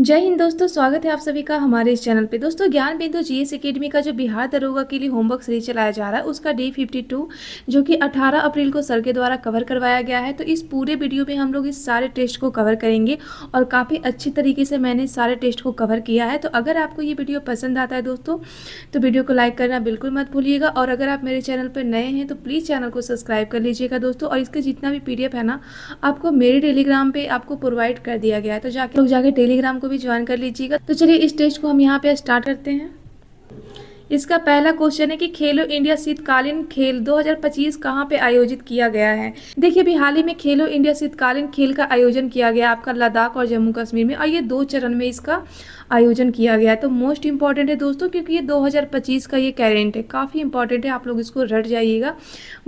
जय हिंद दोस्तों, स्वागत है आप सभी का हमारे इस चैनल पे। दोस्तों, ज्ञान बिंदु जीएस एकेडमी का जो बिहार दरोगा के लिए होमवर्क सीरीज चलाया जा रहा है उसका डे 52 जो कि 18 अप्रैल को सर के द्वारा कवर करवाया गया है। तो इस पूरे वीडियो में हम लोग इस सारे टेस्ट को कवर करेंगे और काफ़ी अच्छी तरीके से मैंने सारे टेस्ट को कवर किया है। तो अगर आपको ये वीडियो पसंद आता है दोस्तों तो वीडियो को लाइक करना बिल्कुल मत भूलिएगा, और अगर आप मेरे चैनल पर नए हैं तो प्लीज़ चैनल को सब्सक्राइब कर लीजिएगा दोस्तों। और इसका जितना भी PDF है ना, आपको मेरे टेलीग्राम पे आपको प्रोवाइड कर दिया गया है, तो जाके टेलीग्राम को भी ज्वाइन कर लीजिएगा। तो चलिए इस टेस्ट को हम यहाँ पे स्टार्ट करते हैं। इसका पहला क्वेश्चन है कि खेलो इंडिया शीतकालीन खेल 2025 कहाँ पे आयोजित किया गया है। देखिए, अभी हाल ही में खेलो इंडिया शीतकालीन खेल का आयोजन किया गया आपका लद्दाख और जम्मू कश्मीर में, और ये 2 चरण में इसका आयोजन किया गया है। तो मोस्ट इंपॉर्टेंट है दोस्तों, क्योंकि ये 2025 का ये करेंट है, काफ़ी इंपॉर्टेंट है, आप लोग इसको रट जाइएगा।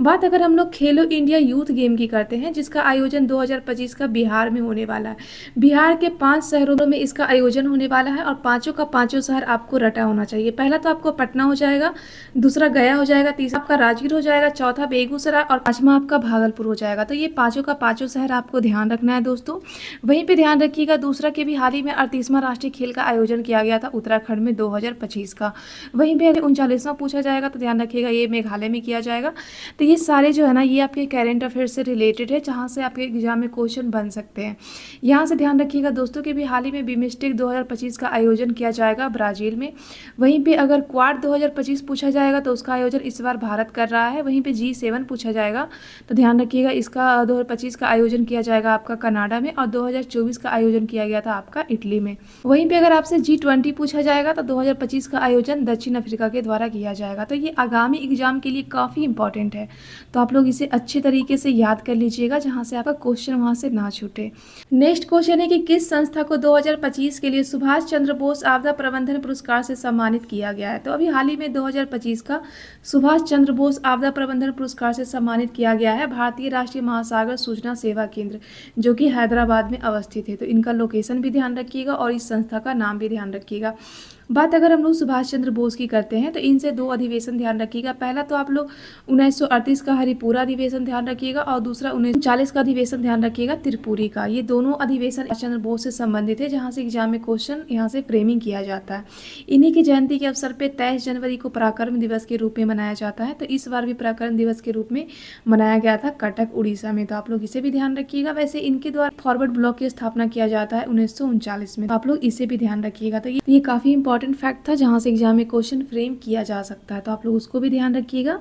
बात अगर हम लोग खेलो इंडिया यूथ गेम की करते हैं, जिसका आयोजन 2025 का बिहार में होने वाला है। बिहार के 5 शहरों में इसका आयोजन होने वाला है, और पाँचों का पाँचों शहर आपको रटा होना चाहिए। पहला तो आपको पटना हो जाएगा, दूसरा गया हो जाएगा, तीसरा आपका राजगीर हो जाएगा, चौथा बेगूसराय, और पाँचवा आपका भागलपुर हो जाएगा। तो ये पाँचों का पाँचों शहर आपको ध्यान रखना है दोस्तों। वहीं पे ध्यान रखिएगा दूसरा के भी हाल ही में 38वां राष्ट्रीय खेल का आयोजन किया गया था उत्तराखंड में 2025 का। वहीं पे अगर 39वां पूछा जाएगा तो ध्यान रखिएगा ये मेघालय में किया जाएगा। तो ये सारे जो है ना, ये आपके करेंट अफेयर से रिलेटेड है, जहाँ से आपके एग्जाम में क्वेश्चन बन सकते हैं। यहाँ से ध्यान रखिएगा दोस्तों कि भी हाल ही में बिम्स्टेक 2025 का आयोजन किया जाएगा ब्राज़ील में। वहीं पे अगर क्वाड 2025 पूछा जाएगा तो उसका आयोजन इस बार भारत कर रहा है। वहीं पे G7 पूछा जाएगा तो ध्यान रखिएगा इसका 2025 का आयोजन किया जाएगा आपका कनाडा में, और 2024 का आयोजन किया गया था आपका इटली में। वहीं पे अगर आपसे G20 पूछा जाएगा तो 2025 का आयोजन दक्षिण अफ्रीका के द्वारा किया जाएगा। तो ये आगामी एग्जाम के लिए काफ़ी इंपॉर्टेंट है, तो आप लोग इसे अच्छे तरीके से याद कर लीजिएगा, जहाँ से आपका क्वेश्चन वहाँ से ना छूटे। नेक्स्ट क्वेश्चन है कि किस संस्था को 2025 के लिए सुभाष चंद्र बोस आपदा प्रबंधन पुरस्कार से सम्मानित किया गया है। तो अभी हाल ही में 2025 का सुभाष चंद्र बोस आपदा प्रबंधन पुरस्कार से सम्मानित किया गया है भारतीय राष्ट्रीय महासागर सूचना सेवा केंद्र, जो कि हैदराबाद में अवस्थित है। तो इनका लोकेशन भी ध्यान रखिएगा और इस संस्था का नाम भी ध्यान रखिएगा। बात अगर हम लोग सुभाष चंद्र बोस की करते हैं तो इनसे 2 अधिवेशन ध्यान रखिएगा। पहला तो आप लोग 1938 का हरिपुरा अधिवेशन ध्यान रखिएगा, और दूसरा 1940 का अधिवेशन ध्यान रखिएगा त्रिपुरी का। ये दोनों अधिवेशन सुभाष चंद्र बोस से संबंधित है, जहाँ से एग्जाम में क्वेश्चन यहाँ से फ्रेमिंग किया जाता है। इन्हीं की जयंती के अवसर पर 23 जनवरी को पराक्रम दिवस के रूप में मनाया जाता है। तो इस बार भी पराक्रम दिवस के रूप में मनाया गया था कटक उड़ीसा में, तो आप लोग इसे भी ध्यान रखिएगा। वैसे इनके द्वारा फॉरवर्ड ब्लॉक की स्थापना किया जाता है 1939 में, तो आप लोग इसे भी ध्यान रखिएगा। तो ये काफ़ी इंपॉर्टेंट फैक्ट था, जहां से एग्जाम में क्वेश्चन फ्रेम किया जा सकता है, तो आप लोग उसको भी ध्यान रखिएगा।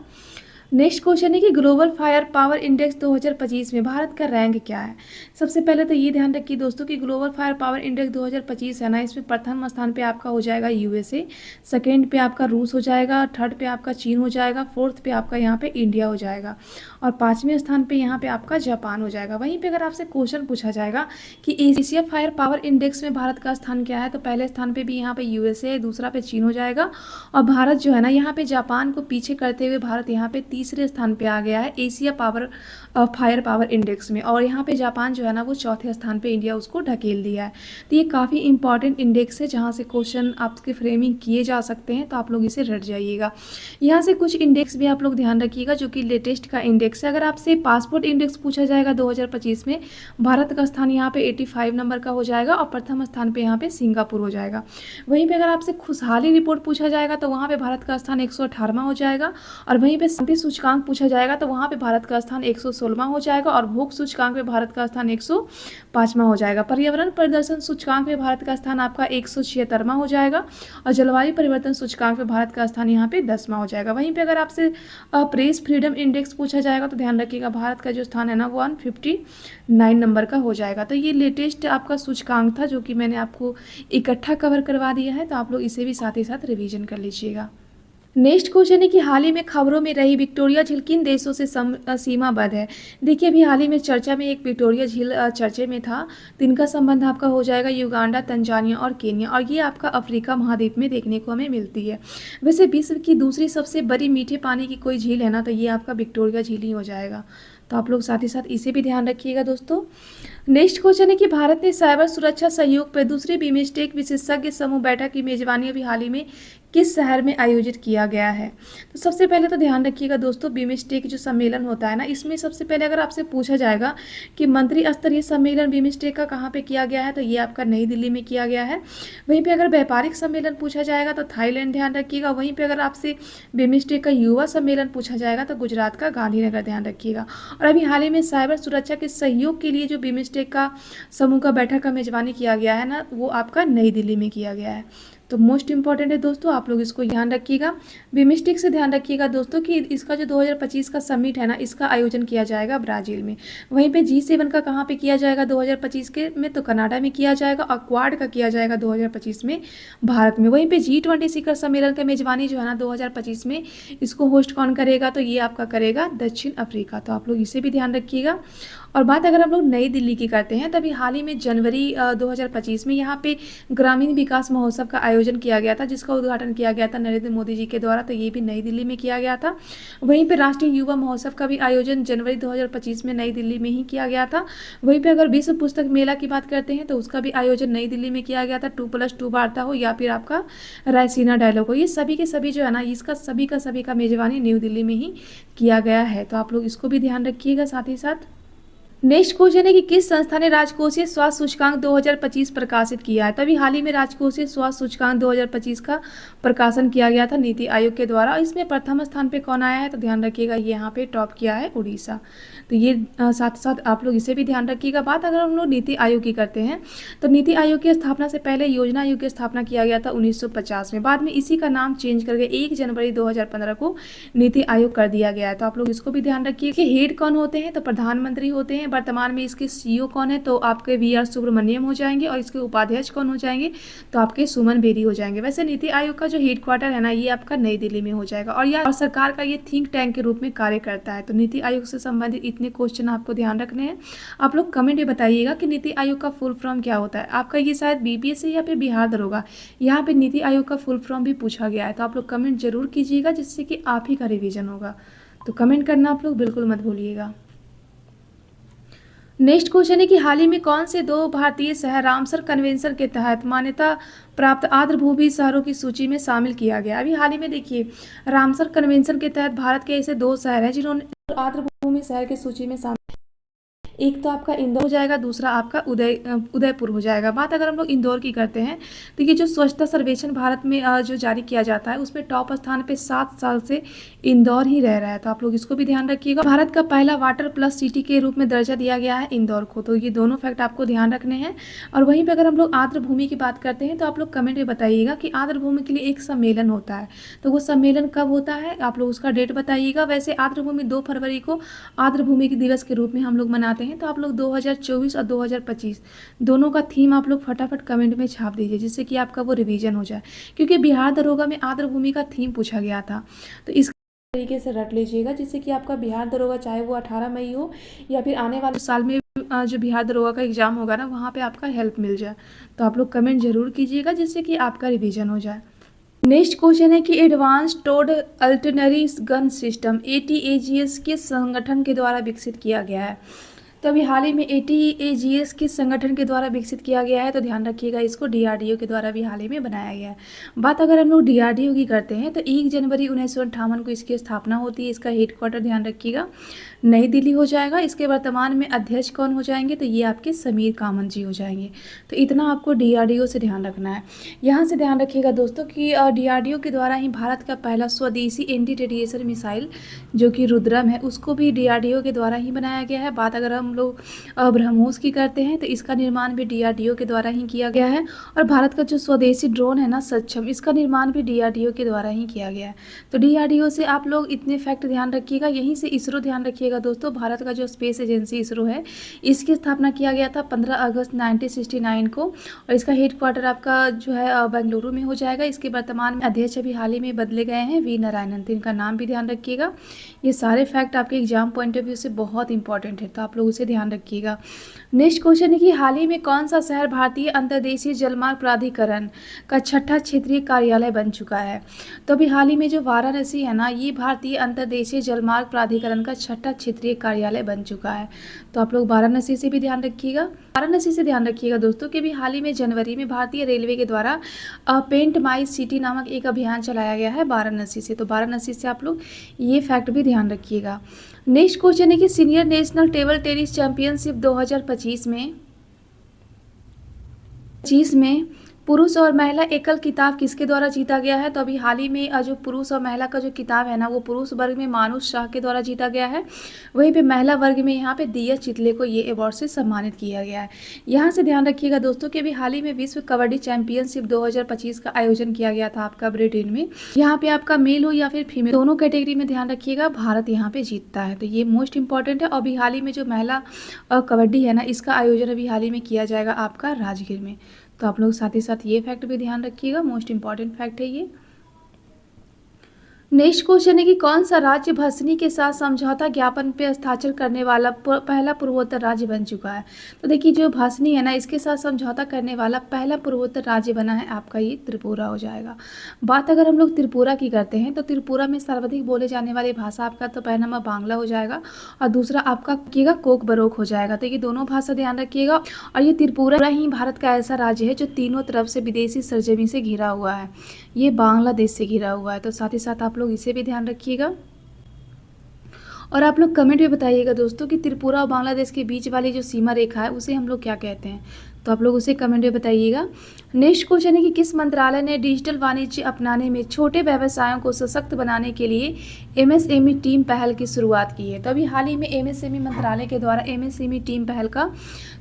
नेक्स्ट क्वेश्चन है कि ग्लोबल फायर पावर इंडेक्स 2025 में भारत का रैंक क्या है। सबसे पहले तो ये ध्यान रखिए दोस्तों कि ग्लोबल फायर पावर इंडेक्स 2025 है ना, इसमें प्रथम स्थान पे आपका हो जाएगा USA, सेकंड पे आपका रूस हो जाएगा, थर्ड पे आपका चीन हो जाएगा, फोर्थ पे आपका यहाँ पे इंडिया हो जाएगा, और 5वें स्थान पे यहाँ पे आपका जापान हो जाएगा। वहीं पे अगर आपसे क्वेश्चन पूछा जाएगा कि एशिया फायर पावर इंडेक्स में भारत का स्थान क्या है, तो पहले स्थान पे भी यहाँ पे USA, दूसरा पे चीन हो जाएगा, और भारत जो है ना, यहाँ पे जापान को पीछे करते हुए भारत यहाँ पे तीसरे स्थान पे आ गया है एशिया फायर पावर इंडेक्स में, और यहाँ पे जापान जो है ना वो चौथे स्थान पे इंडिया उसको ढकेल दिया है। तो ये काफ़ी इंपॉर्टेंट इंडेक्स है, जहाँ से क्वेश्चन आपके फ्रेमिंग किए जा सकते हैं, तो आप लोग इसे रट जाइएगा। यहाँ से कुछ इंडेक्स भी आप लोग ध्यान रखिएगा जो कि लेटेस्ट का इंडेक्स है। अगर आपसे पासपोर्ट इंडेक्स पूछा जाएगा 2025 में, भारत का स्थान यहाँ पे 85 नंबर का हो जाएगा, और प्रथम स्थान पे यहाँ पे सिंगापुर हो जाएगा। वहीं पे अगर आपसे खुशहाली रिपोर्ट पूछा जाएगा तो वहाँ पे भारत का स्थान 118वां हो जाएगा, और वहीं पे शांति सूचकांक पूछा जाएगा तो वहाँ पे भारत का स्थान 116वां हो जाएगा, और भूख सूचकांक पे भारत का स्थान 105वां हो जाएगा। पर्यावरण प्रदर्शन सूचकांक पे भारत का स्थान आपका 176वां हो जाएगा, और जलवायु परिवर्तन सूचकांक पे भारत का स्थान यहाँ पे 10वां हो जाएगा। वहीं पे अगर आपसे प्रेस फ्रीडम इंडेक्स पूछा जाएगा तो ध्यान रखिएगा भारत का जो स्थान है ना 159 नंबर का हो जाएगा। तो ये लेटेस्ट आपका सूचकांक था जो कि मैंने आपको इकट्ठा कवर करवा दिया है, तो आप लोग इसे भी साथ ही साथ रिवीजन कर लीजिएगा। नेक्स्ट क्वेश्चन है कि हाल ही में खबरों में रही विक्टोरिया झील किन देशों से सीमाबद्ध है। देखिए, अभी हाल ही में चर्चा में एक विक्टोरिया झील चर्चे में था, तो इनका संबंध आपका हो जाएगा युगांडा, तंजानिया और केन्या, और ये आपका अफ्रीका महाद्वीप में देखने को हमें मिलती है। वैसे विश्व की दूसरी सबसे बड़ी मीठे पानी की कोई झील है ना, तो ये आपका विक्टोरिया झील ही हो जाएगा। तो आप लोग साथ ही साथ इसे भी ध्यान रखिएगा दोस्तों। नेक्स्ट क्वेश्चन है कि भारत ने साइबर सुरक्षा सहयोग पर दूसरी बिम्स्टेक विशेषज्ञ समूह बैठक की मेजबानी अभी हाल ही में किस शहर में आयोजित किया गया है। तो सबसे पहले तो ध्यान रखिएगा दोस्तों, बिम्स्टेक जो सम्मेलन होता है ना, इसमें सबसे पहले अगर आपसे पूछा जाएगा कि मंत्री स्तरीय सम्मेलन बिम्स्टेक का कहाँ पे किया गया है, तो ये आपका नई दिल्ली में किया गया है। वहीं पे अगर व्यापारिक सम्मेलन पूछा जाएगा तो थाईलैंड ध्यान रखिएगा। वहीं पे अगर आपसे बिम्स्टेक का युवा सम्मेलन पूछा जाएगा तो गुजरात का गांधीनगर ध्यान रखिएगा। और अभी हाल ही में साइबर सुरक्षा के सहयोग के लिए जो बिम्स्टेक का समूह का बैठक का मेजबानी किया गया है ना, वो आपका नई दिल्ली में किया गया है। तो मोस्ट इंपॉर्टेंट है दोस्तों, आप लोग इसको ध्यान रखिएगा। बिम्स्टेक से ध्यान रखिएगा दोस्तों कि इसका जो 2025 का समिट है ना, इसका आयोजन किया जाएगा ब्राज़ील में। वहीं पे G7 का कहाँ पे किया जाएगा 2025 के में, तो कनाडा में किया जाएगा। और क्वाड का किया जाएगा 2025 में भारत में। वहीं पे G20 शिखर सम्मेलन का मेजबानी जो है ना 2025 में, इसको होस्ट कौन करेगा, तो ये आपका करेगा दक्षिण अफ्रीका। तो आप लोग इसे भी ध्यान रखिएगा। और बात अगर हम लोग नई दिल्ली की करते हैं, तभी हाल ही में जनवरी 2025 में यहाँ पे ग्रामीण विकास महोत्सव का आयोजन किया गया था, जिसका उद्घाटन किया गया था नरेंद्र मोदी जी के द्वारा। तो ये भी नई दिल्ली में किया गया था। वहीं पे राष्ट्रीय युवा महोत्सव का भी आयोजन जनवरी 2025 में नई दिल्ली में ही किया गया था। वहीं पे अगर विश्व पुस्तक मेला की बात करते हैं तो उसका भी आयोजन नई दिल्ली में किया गया था। 2+2 वार्ता हो या फिर आपका रायसीना डायलॉग हो, ये सभी के सभी जो है ना, इसका सभी का मेजबानी न्यू दिल्ली में ही किया गया है। तो आप लोग इसको भी ध्यान रखिएगा साथ ही साथ। नेक्स्ट क्वेश्चन है कि किस संस्था ने राजकोषीय स्वास्थ्य सूचकांक 2025 प्रकाशित किया है। तभी हाल ही में राजकोषीय स्वास्थ्य सूचकांक 2025 का प्रकाशन किया गया था नीति आयोग के द्वारा। इसमें प्रथम स्थान पे कौन आया है, तो ध्यान रखिएगा ये यहाँ पे टॉप किया है उड़ीसा। तो ये साथ साथ आप लोग इसे भी ध्यान रखिएगा। बात अगर हम लोग नीति आयोग की करते हैं, तो नीति आयोग की स्थापना से पहले योजना आयोग की स्थापना किया गया था 1950 में। बाद में इसी का नाम चेंज करके 1 जनवरी 2015 को नीति आयोग कर दिया गया है। तो आप लोग इसको भी ध्यान रखिए कि हेड कौन होते हैं, तो प्रधानमंत्री होते हैं। वर्तमान में इसके सीईओ कौन है, तो आपके वी आर सुब्रमण्यम हो जाएंगे। और इसके उपाध्यक्ष कौन हो जाएंगे, तो आपके सुमन बेरी हो जाएंगे। वैसे नीति आयोग का जो हेड क्वार्टर है ना, ये आपका नई दिल्ली में हो जाएगा। और सरकार का ये थिंक टैंक के रूप में कार्य करता है। तो नीति आयोग से संबंधित इतने क्वेश्चन आपको ध्यान रखने हैं। आप लोग कमेंट में बताइएगा कि नीति आयोग का फुल फॉर्म क्या होता है। आपका ये शायद बीपीएससी या फिर बिहार दरोगा, यहाँ पे नीति आयोग का फुल फॉर्म भी पूछा गया है। तो आप लोग कमेंट जरूर कीजिएगा, जिससे कि आप ही का रिवीजन होगा। तो कमेंट करना आप लोग बिल्कुल मत भूलिएगा। नेक्स्ट क्वेश्चन है कि हाल ही में कौन से 2 भारतीय शहर रामसर कन्वेंशन के तहत मान्यता प्राप्त आर्द्रभूमि शहरों की सूची में शामिल किया गया। अभी हाल ही में देखिए, रामसर कन्वेंशन के तहत भारत के ऐसे 2 शहर हैं जिन्होंने आर्द्रभूमि शहर की सूची में शामिल, एक तो आपका इंदौर हो जाएगा, दूसरा आपका उदयपुर हो जाएगा। बात अगर हम लोग इंदौर की करते हैं, तो ये जो स्वच्छता सर्वेक्षण भारत में जो जारी किया जाता है, उसमें टॉप स्थान पे 7 साल से इंदौर ही रह रहा है। तो आप लोग इसको भी ध्यान रखिएगा। भारत का पहला वाटर प्लस सिटी के रूप में दर्जा दिया गया है इंदौर को। तो ये दोनों फैक्ट आपको ध्यान रखने हैं। और वहीं पर अगर हम लोग आर्द्रभूमि की बात करते हैं, तो आप लोग कमेंट में बताइएगा कि आर्द्रभूमि के लिए एक सम्मेलन होता है, तो वो सम्मेलन कब होता है, आप लोग उसका डेट बताइएगा। वैसे आर्द्रभूमि 2 फरवरी को आर्द्रभूमि दिवस के रूप में हम लोग मनाते हैं। तो आप लोग 2024 और 2025 दोनों का थीम आप लोग फटाफट कमेंट में छाप दीजिए, जिससे कि आपका वो रिवीजन हो जाए। क्योंकि बिहार दरोगा में आर्द्रभूमि का थीम पूछा गया था, तो इस तरीके से रट लीजिएगा, जिससे कि आपका बिहार दरोगा चाहे वो 18 मई हो या फिर आने वाले साल में जो बिहार दरोगा का एग्जाम होगा ना, वहाँ पे आपका हेल्प मिल जाए। तो आप लोग कमेंट जरूर कीजिएगा, जिससे कि आपका रिवीजन हो जाए। नेक्स्ट क्वेश्चन है कि advanced towed artillery gun system ATAGS किस संगठन के द्वारा विकसित किया गया है। तो अभी हाल ही में ATAGS किस संगठन के द्वारा विकसित किया गया है, तो ध्यान रखिएगा इसको DRDO के द्वारा भी हाल ही में बनाया गया है। बात अगर हम लोग DRDO की करते हैं, तो 1 जनवरी 1958 को इसकी स्थापना होती है। इसका हेड क्वार्टर ध्यान रखिएगा नई दिल्ली हो जाएगा। इसके वर्तमान में अध्यक्ष कौन हो जाएंगे, तो ये आपके समीर कामत जी हो जाएंगे। तो इतना आपको DRDO से ध्यान रखना है। यहाँ से ध्यान रखिएगा दोस्तों कि DRDO के द्वारा ही भारत का पहला स्वदेशी एंटी रेडिएशन मिसाइल जो कि रुद्रम है, उसको भी DRDO के द्वारा ही बनाया गया है। बात अगर हम लोग ब्रह्मोस की करते हैं, तो इसका निर्माण भी DRDO के द्वारा ही किया गया है। और भारत का जो स्वदेशी ड्रोन है ना सक्षम, इसका निर्माण भी DRDO के द्वारा ही किया गया है। तो DRDO से आप लोग इतने फैक्ट ध्यान रखिएगा। यहीं से इसरो ध्यान रखिएगा दोस्तों, भारत का जो स्पेस एजेंसी इसरो है, इसकी स्थापना किया गया था 15 अगस्त 1969 को। और इसका हेड क्वार्टर आपका जो है बेंगलुरु में हो जाएगा। इसके वर्तमान में अध्यक्ष अभी हाल ही में बदले गए हैं, V नारायणन। तो इनका नाम भी ध्यान रखिएगा। ये सारे फैक्ट आपके एग्जाम पॉइंट ऑफ व्यू से बहुत इंपॉर्टेंट है, तो आप लोग उसे ध्यान रखिएगा। नेक्स्ट क्वेश्चन है कि हाल ही में कौन सा शहर भारतीय अंतर्देशीय जलमार्ग प्राधिकरण का छठा क्षेत्रीय कार्यालय बन चुका है। तो अभी हाल ही में जो वाराणसी है ना, ये भारतीय अंतर्देशीय जलमार्ग प्राधिकरण का छठा क्षेत्रीय कार्यालय बन चुका है। तो आप लोग वाराणसी से भी ध्यान रखिएगा। वाराणसी से ध्यान रखिएगा दोस्तों कि भी हाल ही में जनवरी में भारतीय रेलवे के द्वारा पेंट माई सिटी नामक एक अभियान चलाया गया है वाराणसी से। तो वाराणसी से आप लोग ये फैक्ट भी ध्यान रखिएगा। नेक्स्ट क्वेश्चन है कि senior national table tennis championship 2025 में पुरुष और महिला एकल खिताब किसके द्वारा जीता गया है। तो अभी हाल ही में जो पुरुष और महिला का जो खिताब है ना, वो पुरुष वर्ग में मानुष शाह के द्वारा जीता गया है। वहीं पे महिला वर्ग में यहाँ पे दिया चितले को ये अवार्ड से सम्मानित किया गया है। यहाँ से ध्यान रखिएगा दोस्तों कि अभी हाल ही में विश्व कबड्डी चैंपियनशिप 2025 का आयोजन किया गया था आपका ब्रिटेन में। यहाँ पे आपका मेल हो या फिर फीमेल, दोनों कैटेगरी में ध्यान रखिएगा, भारत यहाँ पे जीतता है। तो ये मोस्ट इंपॉर्टेंट है। अभी हाल ही में जो महिला कबड्डी है ना, इसका आयोजन अभी हाल ही में किया जाएगा आपका राजगीर में। तो आप लोग साथ ही साथ ये फैक्ट भी ध्यान रखिएगा, मोस्ट इंपॉर्टेंट फैक्ट है ये। नेक्स्ट क्वेश्चन है कि कौन सा राज्य भसनी के साथ समझौता ज्ञापन पे हस्ताक्षर करने वाला पहला पूर्वोत्तर राज्य बन चुका है। तो देखिए जो भसनी है ना, इसके साथ समझौता करने वाला पहला पूर्वोत्तर राज्य बना है आपका ये त्रिपुरा हो जाएगा। बात अगर हम लोग त्रिपुरा की करते हैं तो त्रिपुरा में सर्वाधिक बोले जाने वाली भाषा आपका तो पहला नंबर बांग्ला हो जाएगा और दूसरा आपका रखिएगा कोक बरोक हो जाएगा। तो ये दोनों भाषा ध्यान रखिएगा। और ये त्रिपुरा ही भारत का ऐसा राज्य है जो तीनों तरफ से विदेशी सरजमी से घिरा हुआ है, ये बांग्लादेश से घिरा हुआ है। तो साथ ही साथ आप लोग इसे भी ध्यान रखिएगा। और आप लोग कमेंट में बताइएगा दोस्तों कि त्रिपुरा और बांग्लादेश के बीच वाली जो सीमा रेखा है उसे हम लोग क्या कहते हैं। तो आप लोग उसे कमेंट में बताइएगा। नेक्स्ट क्वेश्चन है कि किस मंत्रालय ने डिजिटल वाणिज्य अपनाने में छोटे व्यवसायों को सशक्त बनाने के लिए एमएसएमई टीम पहल की शुरुआत की है। तो अभी हाल ही में एमएसएमई मंत्रालय के द्वारा एमएसएमई टीम पहल का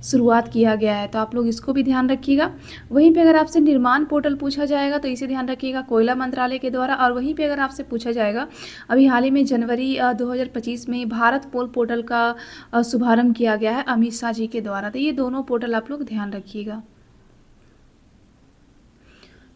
शुरुआत किया गया है। तो आप लोग इसको भी ध्यान रखिएगा। वहीं पे अगर आपसे निर्माण पोर्टल पूछा जाएगा तो इसे ध्यान रखिएगा, कोयला मंत्रालय के द्वारा। और वहीं पे अगर आपसे पूछा जाएगा अभी हाल ही में जनवरी 2025 में भारत पोल पोर्टल का शुभारंभ किया गया है अमित शाह जी के द्वारा। तो ये दोनों पोर्टल आप लोग ध्यान रखिएगा।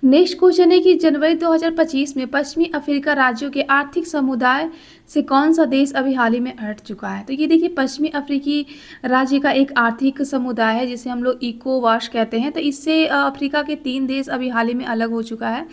नेक्स्ट क्वेश्चन है कि जनवरी 2025 में पश्चिमी अफ्रीका राज्यों के आर्थिक समुदाय से कौन सा देश अभी हाल ही में हट चुका है। तो ये देखिए पश्चिमी अफ्रीकी राज्य का एक आर्थिक समुदाय है जिसे हम लोग इकोवास कहते हैं। तो इससे अफ्रीका के 3 देश अभी हाल ही में अलग हो चुका है।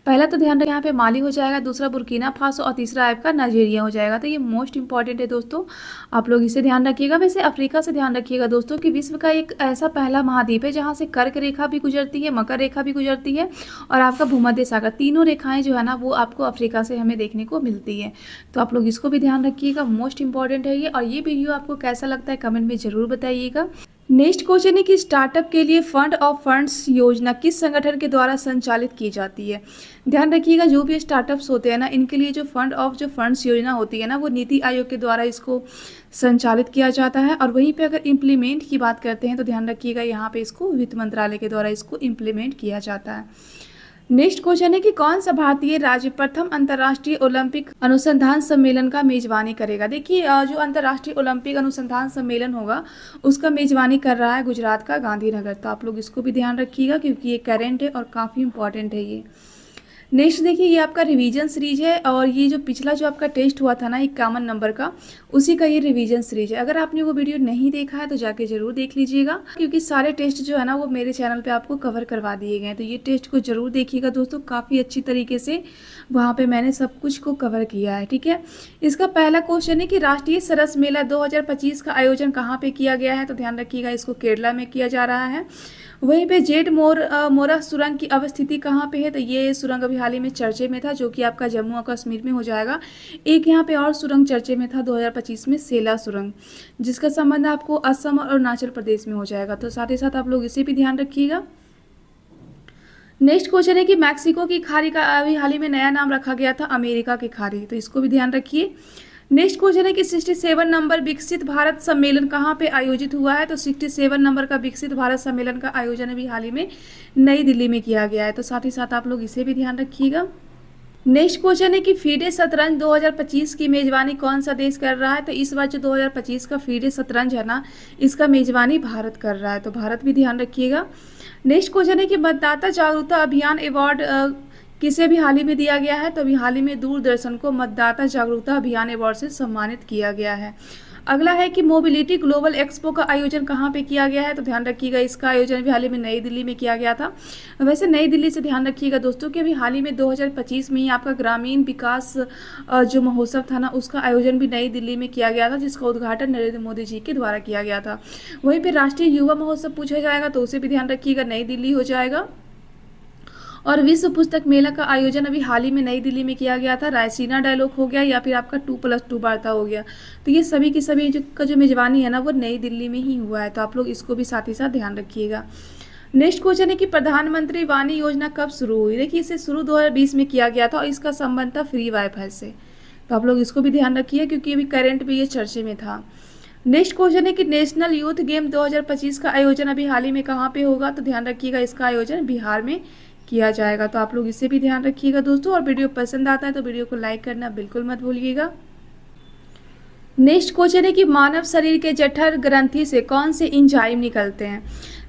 पहला तो ध्यान रखें यहाँ पे माली हो जाएगा, दूसरा बुर्किना फासो और तीसरा आपका नाइजीरिया हो जाएगा। तो ये मोस्ट इंपॉर्टेंट है दोस्तों, आप लोग इसे ध्यान रखिएगा। वैसे अफ्रीका से ध्यान रखिएगा दोस्तों कि विश्व का एक ऐसा पहला महाद्वीप है जहाँ से कर्क रेखा भी गुजरती है, मकर रेखा भी गुजरती है और आपका भूमध्य सागर, तीनों रेखाएं जो है ना वो आपको अफ्रीका से हमें देखने को मिलती है। तो आप लोग इसको भी ध्यान रखिएगा, मोस्ट इंपॉर्टेंट है ये। और ये वीडियो आपको कैसा लगता है कमेंट में जरूर बताइएगा। नेक्स्ट क्वेश्चन है कि स्टार्टअप के लिए फंड ऑफ फंड्स योजना किस संगठन के द्वारा संचालित की जाती है। ध्यान रखिएगा जो भी स्टार्टअप्स होते हैं ना, इनके लिए जो फंड्स योजना होती है ना, वो नीति आयोग के द्वारा इसको संचालित किया जाता है। और वहीं पे अगर इम्प्लीमेंट की बात करते हैं तो ध्यान रखिएगा यहाँ पे इसको वित्त मंत्रालय के द्वारा इसको इम्प्लीमेंट किया जाता है। नेक्स्ट क्वेश्चन है कि कौन सा भारतीय राज्य प्रथम अंतर्राष्ट्रीय ओलंपिक अनुसंधान सम्मेलन का मेजबानी करेगा। देखिए जो अंतर्राष्ट्रीय ओलंपिक अनुसंधान सम्मेलन होगा उसका मेजबानी कर रहा है गुजरात का गांधीनगर। तो आप लोग इसको भी ध्यान रखिएगा क्योंकि ये करेंट है और काफ़ी इंपॉर्टेंट है ये। नेक्स्ट देखिए ये आपका रिवीजन सीरीज है और ये जो पिछला जो आपका टेस्ट हुआ था ना 51 नंबर का, उसी का ये रिवीजन सीरीज है। अगर आपने वो वीडियो नहीं देखा है तो जाके जरूर देख लीजिएगा क्योंकि सारे टेस्ट जो है ना वो मेरे चैनल पे आपको कवर करवा दिए गए हैं। तो ये टेस्ट को जरूर देखिएगा दोस्तों, काफ़ी अच्छी तरीके से वहाँ पे मैंने सब कुछ को कवर किया है। ठीक है, इसका पहला क्वेश्चन है कि राष्ट्रीय सरस मेला 2025 का आयोजन कहाँ पे किया गया है। तो ध्यान रखिएगा इसको केरला में किया जा रहा है। वहीं पे जेड मोरा सुरंग की अवस्थिति कहाँ पे है। तो ये सुरंग अभी हाल ही में चर्चे में था जो कि आपका जम्मू और कश्मीर में हो जाएगा। एक यहाँ पे और सुरंग चर्चे में था 2025 में, सेला सुरंग, जिसका संबंध आपको असम और अरुणाचल प्रदेश में हो जाएगा। तो साथ ही साथ आप लोग इसे भी ध्यान रखिएगा। नेक्स्ट क्वेश्चन है कि मैक्सिको की खाड़ी का अभी हाल ही में नया नाम रखा गया था अमेरिका की खाड़ी। तो इसको भी ध्यान रखिए। नेक्स्ट क्वेश्चन है कि 67 नंबर विकसित भारत सम्मेलन कहाँ पे आयोजित हुआ है। तो 67 नंबर का विकसित भारत सम्मेलन का आयोजन अभी हाल ही में नई दिल्ली में किया गया है। तो साथ ही साथ आप लोग इसे भी ध्यान रखिएगा। नेक्स्ट क्वेश्चन है कि फीडे शतरंज 2025 की मेजबानी कौन सा देश कर रहा है। तो इस बार जो 2025 का फीडे शतरंज है ना, इसका मेजबानी भारत कर रहा है। तो भारत भी ध्यान रखिएगा। नेक्स्ट क्वेश्चन है कि मतदाता जागरूकता अभियान अवार्ड किसे भी हाल ही में दिया गया है। तो अभी हाल ही में दूरदर्शन को मतदाता जागरूकता अभियान अवार्ड से सम्मानित किया गया है। अगला है कि मोबिलिटी ग्लोबल एक्सपो का आयोजन कहाँ पे किया गया है, तो ध्यान रखिएगा इसका आयोजन भी हाल ही में नई दिल्ली में किया गया था। वैसे नई दिल्ली से ध्यान रखिएगा दोस्तों कि अभी हाल ही में 2025 में ही आपका ग्रामीण विकास जो महोत्सव था ना, उसका आयोजन भी नई दिल्ली में किया गया था, जिसका उद्घाटन नरेंद्र मोदी जी के द्वारा किया गया था। वहीं पर राष्ट्रीय युवा महोत्सव पूछा जाएगा तो उसे भी ध्यान रखिएगा, नई दिल्ली हो जाएगा। और विश्व पुस्तक मेला का आयोजन अभी हाल ही में नई दिल्ली में किया गया था, रायसीना डायलॉग हो गया या फिर आपका 2+2 वार्ता हो गया। तो ये सभी की सभी जो मेजबानी है ना, वो नई दिल्ली में ही हुआ है। तो आप लोग इसको भी साथ ही साथ ध्यान रखिएगा। नेक्स्ट क्वेश्चन है कि प्रधानमंत्री वाणी योजना कब शुरू हुई। देखिए इसे शुरू 2020 में किया गया था और इसका संबंध था फ्री वाईफाई से। तो आप लोग इसको भी ध्यान रखिए क्योंकि अभी करंट में ये चर्चे में था। नेक्स्ट क्वेश्चन है कि नेशनल यूथ गेम 2025 का आयोजन अभी हाल ही में कहाँ पे होगा, तो ध्यान रखिएगा इसका आयोजन बिहार में किया जाएगा। तो आप लोग इसे भी ध्यान रखिएगा दोस्तों। और वीडियो पसंद आता है तो वीडियो को लाइक करना बिल्कुल मत भूलिएगा। नेक्स्ट क्वेश्चन है कि मानव शरीर के जठर ग्रंथि से कौन से एंजाइम निकलते हैं।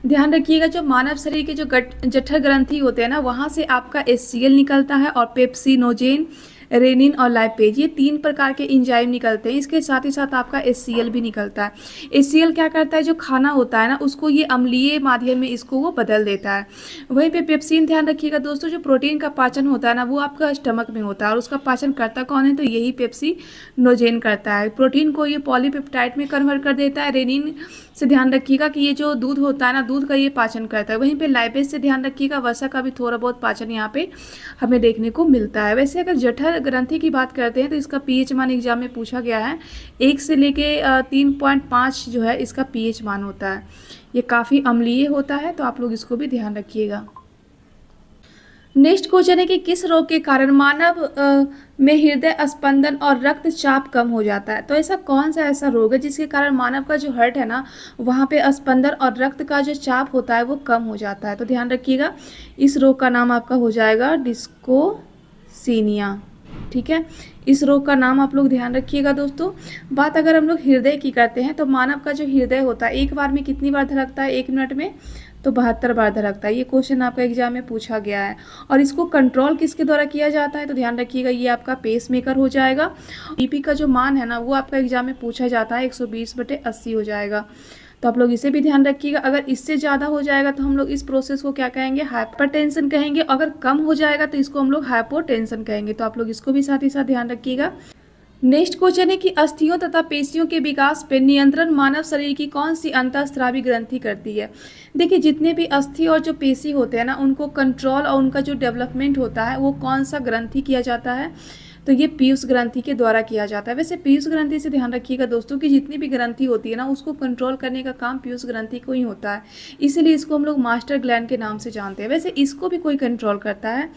ध्यान रखिएगा जो मानव शरीर के जो जठर ग्रंथि होते हैं ना, वहाँ से आपका HCl निकलता है और पेप्सिनोजेन, रेनिन और लाइपेज, ये 3 प्रकार के एंजाइम निकलते हैं। इसके साथ ही साथ आपका HCl भी निकलता है। HCl क्या करता है, जो खाना होता है ना उसको ये अम्लीय माध्यम में इसको वो बदल देता है। वहीं पे पेप्सिन ध्यान रखिएगा दोस्तों, जो प्रोटीन का पाचन होता है ना वो आपका स्टमक में होता है और उसका पाचन करता कौन है, तो यही पेप्सिनोजेन करता है। प्रोटीन को ये पॉलीपेप्टाइड में कन्वर्ट कर देता है। रेनिन से ध्यान रखिएगा कि ये जो दूध होता है ना, दूध का ये पाचन करता है। वहीं पे लाइपेज से ध्यान रखिएगा, वसा का भी थोड़ा बहुत पाचन यहाँ पे हमें देखने को मिलता है। वैसे अगर जठर ग्रंथि की बात करते हैं तो इसका पीएच मान एग्जाम में पूछा गया है। 1 से लेके 3.5 जो है इसका पीएच मान होता है। ये काफ़ी अम्लीय होता है, तो आप लोग इसको भी ध्यान रखिएगा। नेक्स्ट क्वेश्चन है कि किस रोग के कारण मानव में हृदय स्पंदन और रक्तचाप कम हो जाता है। तो ऐसा कौन सा ऐसा रोग है जिसके कारण मानव का जो हार्ट है ना, वहाँ पे स्पंदन और रक्त का जो चाप होता है वो कम हो जाता है। तो ध्यान रखिएगा इस रोग का नाम आपका हो जाएगा डिस्कोसीनिया। ठीक है, इस रोग का नाम आप लोग ध्यान रखिएगा दोस्तों। बात अगर हम लोग हृदय की करते हैं तो मानव का जो हृदय होता है एक बार में कितनी बार धड़कता है 1 मिनट में, तो 72 बार धड़कता है। ये क्वेश्चन आपका एग्जाम में पूछा गया है। और इसको कंट्रोल किसके द्वारा किया जाता है, तो ध्यान रखिएगा ये आपका पेस मेकर हो जाएगा। बीपी का जो मान है ना वो आपका एग्जाम में पूछा जाता है, 120/80 हो जाएगा। तो आप लोग इसे भी ध्यान रखिएगा। अगर इससे ज़्यादा हो जाएगा तो हम लोग इस प्रोसेस को क्या कहेंगे, हाइपरटेंशन कहेंगे। अगर कम हो जाएगा तो इसको हम लोग हाइपोटेंशन कहेंगे। तो आप लोग इसको भी साथ ही साथ ध्यान रखिएगा। नेक्स्ट क्वेश्चन है कि अस्थियों तथा पेशियों के विकास पर नियंत्रण मानव शरीर की कौन सी अंतःस्रावी ग्रंथि करती है। देखिए जितने भी अस्थि और जो पेशी होते हैं ना, उनको कंट्रोल और उनका जो डेवलपमेंट होता है वो कौन सा ग्रंथि किया जाता है, तो ये पीयूष ग्रंथि के द्वारा किया जाता है। वैसे पीयूष ग्रंथि से ध्यान रखिएगा दोस्तों कि जितनी भी ग्रंथि होती है ना उसको कंट्रोल करने का काम पीयूष ग्रंथि को ही होता है, इसीलिए इसको हम लोग मास्टर ग्लैंड के नाम से जानते हैं। वैसे इसको भी कोई कंट्रोल करता है,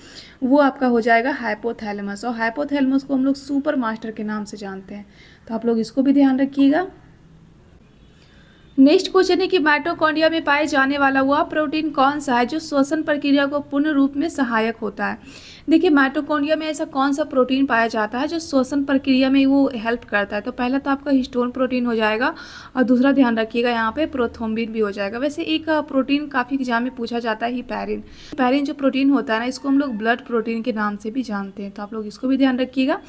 वो आपका हो जाएगा हाइपोथैलेमस, और हाइपोथैलेमस को हम लोग सुपर मास्टर के नाम से जानते हैं। तो आप लोग इसको भी ध्यान रखिएगा। नेक्स्ट क्वेश्चन है कि माइटोकॉन्ड्रिया में पाए जाने वाला वह प्रोटीन कौन सा है जो श्वसन प्रक्रिया को पूर्ण रूप में सहायक होता है। देखिए माइटोकॉन्ड्रिया में ऐसा कौन सा प्रोटीन पाया जाता है जो श्वसन प्रक्रिया में वो हेल्प करता है। तो पहला तो आपका हिस्टोन प्रोटीन हो जाएगा और दूसरा ध्यान रखिएगा यहाँ पे प्रोथ्रोम्बिन भी हो जाएगा। वैसे एक प्रोटीन काफ़ी एग्जाम में पूछा जाता है हिपैरिन। हिपैरिन जो प्रोटीन होता है ना, इसको हम लोग ब्लड प्रोटीन के नाम से भी जानते हैं। तो आप लोग इसको भी ध्यान रखिएगा।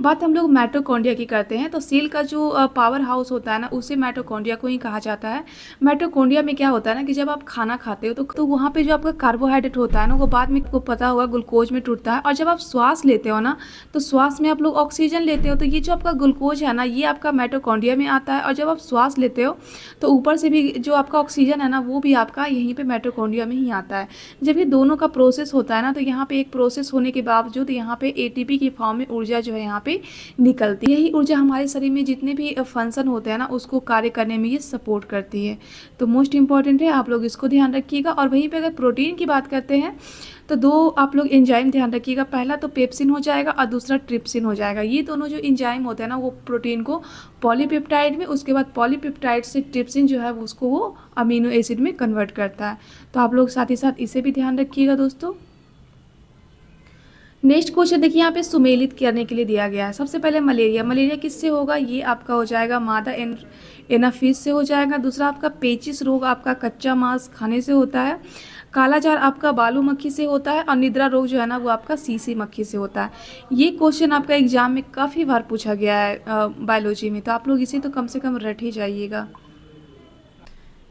बात हम लोग माइटोकॉन्ड्रिया की करते हैं तो सेल का जो पावर हाउस होता है ना, उसे माइटोकॉन्ड्रिया को ही कहा जाता है। माइटोकॉन्ड्रिया में क्या होता है ना कि जब आप खाना खाते हो तो वहाँ पे जो आपका कार्बोहाइड्रेट होता है ना वो बाद में आपको पता होगा ग्लूकोज में टूटता है। और जब आप श्वास लेते हो ना तो श्वास में आप लोग ऑक्सीजन लेते हो, तो ये जो आपका ग्लूकोज है ना ये आपका माइटोकॉन्ड्रिया में आता है। और जब आप श्वास लेते हो तो ऊपर से भी जो आपका ऑक्सीजन है ना वो भी आपका यहीं पे माइटोकॉन्ड्रिया में ही आता है। जब ये दोनों का प्रोसेस होता है ना तो यहाँ पे एक प्रोसेस होने के बावजूद यहाँ पे ATP की फॉर्म में ऊर्जा जो है यहाँ पे निकलती है। यही ऊर्जा हमारे शरीर में जितने भी फंक्शन होते हैं ना उसको कार्य करने में ये सपोर्ट करती है। तो मोस्ट इंपॉर्टेंट है, आप लोग इसको ध्यान रखिएगा। और वहीं पे अगर प्रोटीन की बात करते हैं तो 2 आप लोग एंजाइम ध्यान रखिएगा। पहला तो पेप्सिन हो जाएगा और दूसरा ट्रिप्सिन हो जाएगा। ये दोनों जो एंजाइम होते हैं ना वो प्रोटीन को पॉलीपेप्टाइड में, उसके बाद पॉलीपेप्टाइड से ट्रिप्सिन जो है उसको वो अमीनो एसिड में कन्वर्ट करता है। तो आप लोग साथ ही साथ इसे भी ध्यान रखिएगा दोस्तों। नेक्स्ट क्वेश्चन देखिए यहाँ पे सुमेलित करने के लिए दिया गया है। सबसे पहले मलेरिया किससे होगा, ये आपका हो जाएगा मादा एनाफिस से हो जाएगा। दूसरा आपका पेचिस रोग आपका कच्चा मांस खाने से होता है। कालाजार आपका बालू मक्खी से होता है और निद्रा रोग जो है ना वो आपका सीसी मक्खी से होता है। ये क्वेश्चन आपका एग्जाम में काफ़ी बार पूछा गया है बायोलॉजी में, तो आप लोग इसे तो कम से कम रट ही जाइएगा।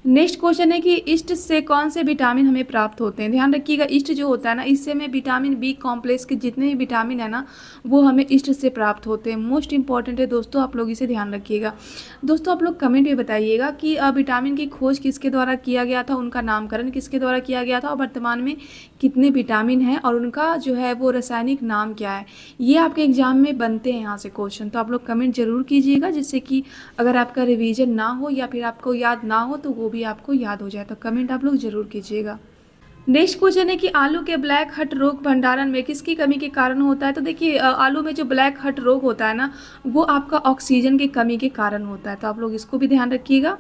नेक्स्ट क्वेश्चन है कि ईस्ट से कौन से विटामिन हमें प्राप्त होते हैं। ध्यान रखिएगा, ईस्ट जो होता है ना, इससे हमें विटामिन बी कॉम्प्लेक्स के जितने भी विटामिन है ना वो हमें ईस्ट से प्राप्त होते हैं। मोस्ट इंपॉर्टेंट है दोस्तों, आप लोग इसे ध्यान रखिएगा। दोस्तों आप लोग कमेंट में बताइएगा कि विटामिन की खोज किसके द्वारा किया गया था, उनका नामकरण किसके द्वारा किया गया था और वर्तमान में कितने विटामिन हैं और उनका जो है वो रासायनिक नाम क्या है। ये आपके एग्जाम में बनते हैं यहाँ से क्वेश्चन, तो आप लोग कमेंट जरूर कीजिएगा, जिससे कि अगर आपका रिवीजन ना हो या फिर आपको याद ना हो तो वो भी आपको याद हो जाए। तो कमेंट आप लोग जरूर कीजिएगा। नेक्स्ट क्वेश्चन है कि आलू के ब्लैक हट रोग भंडारण में किसकी कमी के कारण होता है। तो देखिए आलू में जो ब्लैक हट रोग होता है ना वो आपका ऑक्सीजन की कमी के कारण होता है, तो आप लोग इसको भी ध्यान रखिएगा।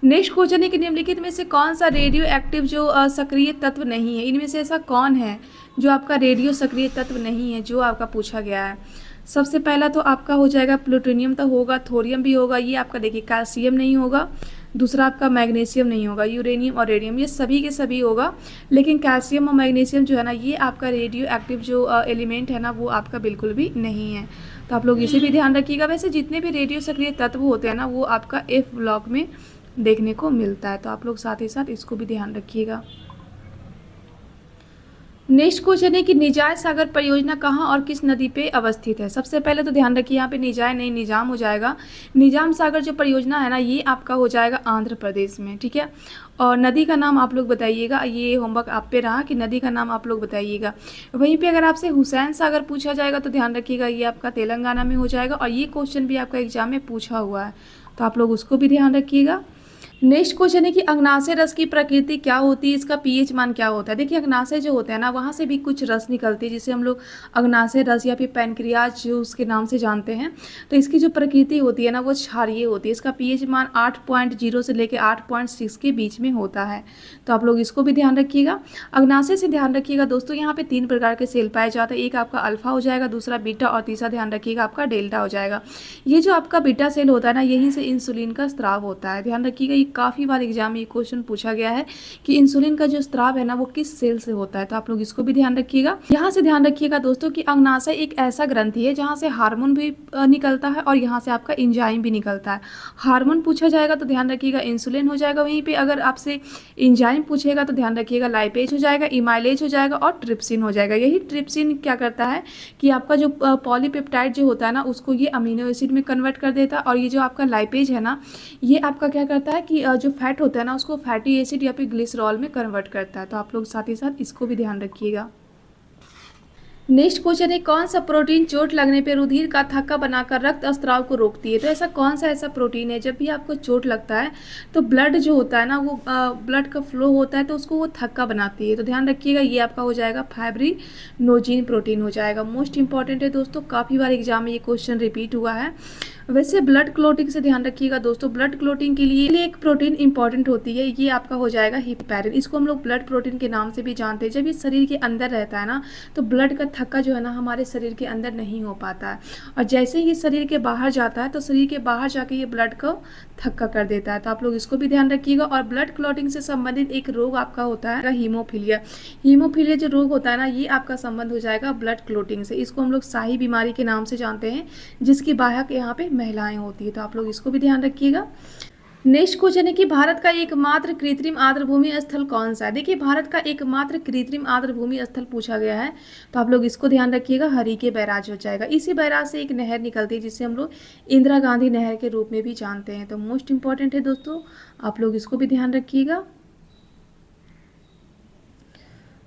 नेक्स्ट क्वेश्चन है कि निम्नलिखित में से कौन सा रेडियो एक्टिव जो सक्रिय तत्व नहीं है। इनमें से ऐसा कौन है जो आपका रेडियो सक्रिय तत्व नहीं है, जो आपका पूछा गया है। सबसे पहला तो आपका हो जाएगा प्लूटोनियम, तो होगा, थोरियम भी होगा, ये आपका देखिए कैल्शियम नहीं होगा। दूसरा आपका मैग्नीशियम नहीं होगा, यूरेनियम और रेडियम ये सभी के सभी होगा, लेकिन कैल्शियम और मैग्नीशियम जो है ना ये आपका रेडियो एक्टिव जो एलिमेंट है ना वो आपका बिल्कुल भी नहीं है, तो आप लोग इसे भी ध्यान रखिएगा। वैसे जितने भी रेडियो सक्रिय तत्व होते हैं ना वो आपका F ब्लॉक में देखने को मिलता है, तो आप लोग साथ ही साथ इसको भी ध्यान रखिएगा। नेक्स्ट क्वेश्चन है कि निजाय सागर परियोजना कहाँ और किस नदी पे अवस्थित है। सबसे पहले तो ध्यान रखिए यहाँ पे निजाय नहीं निजाम हो जाएगा। निजाम सागर जो परियोजना है ना ये आपका हो जाएगा आंध्र प्रदेश में, ठीक है। और नदी का नाम आप लोग बताइएगा, ये होमवर्क आप पे रहा कि नदी का नाम आप लोग बताइएगा। वहीं पे अगर आपसे हुसैन सागर पूछा जाएगा तो ध्यान रखिएगा ये आपका तेलंगाना में हो जाएगा, और ये क्वेश्चन भी आपका एग्जाम में पूछा हुआ है, तो आप लोग उसको भी ध्यान रखिएगा। नेक्स्ट क्वेश्चन है कि अग्नाशय रस की प्रकृति क्या होती है, इसका पीएच मान क्या होता है। देखिए अग्नाशय जो होता है ना वहाँ से भी कुछ रस निकलती है जिसे हम लोग अग्नाशय रस या फिर पैनक्रियाज जो उसके नाम से जानते हैं। तो इसकी जो प्रकृति होती है ना वो क्षारीय होती है। इसका पीएच मान 8.0 से लेकर 8.6 के बीच में होता है, तो आप लोग इसको भी ध्यान रखिएगा। अग्नाशय से ध्यान रखिएगा दोस्तों, यहाँ पे 3 प्रकार के सेल पाए जाते हैं। एक आपका अल्फा हो जाएगा, दूसरा बीटा और तीसरा ध्यान रखिएगा आपका डेल्टा हो जाएगा। ये जो आपका बीटा सेल होता है ना यहीं से इंसुलिन का स्राव होता है। ध्यान रखिएगा, काफ़ी बार एग्जाम में ये क्वेश्चन पूछा गया है कि इंसुलिन का जो स्राव है ना वो किस सेल से होता है, तो आप लोग इसको भी ध्यान रखिएगा। यहाँ से ध्यान रखिएगा दोस्तों कि अग्नाशय एक ऐसा ग्रंथि है जहाँ से हार्मोन भी निकलता है और यहाँ से आपका एंजाइम भी निकलता है। हार्मोन पूछा जाएगा तो ध्यान रखिएगा इंसुलिन हो जाएगा, वहीं पे अगर आपसे एंजाइम पूछेगा तो ध्यान रखिएगा लाइपेज हो जाएगा, इमाइलेज हो जाएगा और ट्रिप्सिन हो जाएगा। यही ट्रिप्सिन क्या करता है कि आपका जो पॉलीपेप्टाइड जो होता है ना उसको ये अमीनो एसिड में कन्वर्ट कर देता है, और ये जो आपका लाइपेज है ना ये आपका क्या करता है कि जो फैट होता है ना उसको फैटी एसिड या फिर ग्लिसरॉल में कन्वर्ट करता है, तो आप लोग साथ ही साथ इसको भी ध्यान रखिएगा। नेक्स्ट क्वेश्चन है कौन सा प्रोटीन चोट लगने पर रुधिर का थक्का बनाकर रक्त स्राव को रोकती है। तो ऐसा कौन सा ऐसा प्रोटीन है जब भी आपको चोट लगता है तो ब्लड जो होता है ना वो ब्लड का फ्लो होता है तो उसको वो थक्का बनाती है, तो ध्यान रखिएगा ये आपका हो जाएगा फाइब्रिनोजिन प्रोटीन हो जाएगा। मोस्ट इंपॉर्टेंट है दोस्तों, काफ़ी बार एग्जाम में ये क्वेश्चन रिपीट हुआ है। वैसे ब्लड क्लोटिंग से ध्यान रखिएगा दोस्तों, ब्लड क्लोटिंग के लिए एक प्रोटीन इंपॉर्टेंट होती है, ये आपका हो जाएगा हिपैरिन। इसको हम लोग ब्लड प्रोटीन के नाम से भी जानते हैं। जब ये शरीर के अंदर रहता है ना तो ब्लड का थक्का जो है ना हमारे शरीर के अंदर नहीं हो पाता है, और जैसे ही ये शरीर के बाहर जाता है तो शरीर के बाहर जाके ये ब्लड को थक्का कर देता है, तो आप लोग इसको भी ध्यान रखिएगा। और ब्लड क्लॉटिंग से संबंधित एक रोग आपका होता है हीमोफीलिया। हीमोफीलिया जो रोग होता है ना ये आपका संबंध हो जाएगा ब्लड क्लॉटिंग से। इसको हम लोग शाही बीमारी के नाम से जानते हैं, जिसकी बाहक यहाँ पे महिलाएं होती है, तो आप लोग इसको भी ध्यान रखिएगा। नेक्स्ट क्वेश्चन है कि भारत का एकमात्र कृत्रिम आर्द्रभूमि स्थल कौन सा है। देखिए भारत का एकमात्र कृत्रिम आर्द्रभूमि स्थल पूछा गया है, तो आप लोग इसको ध्यान रखिएगा, हरिके बैराज हो जाएगा। इसी बैराज से एक नहर निकलती है जिसे हम लोग इंदिरा गांधी नहर के रूप में भी जानते हैं, तो मोस्ट इंपॉर्टेंट है दोस्तों, आप लोग इसको भी ध्यान रखिएगा।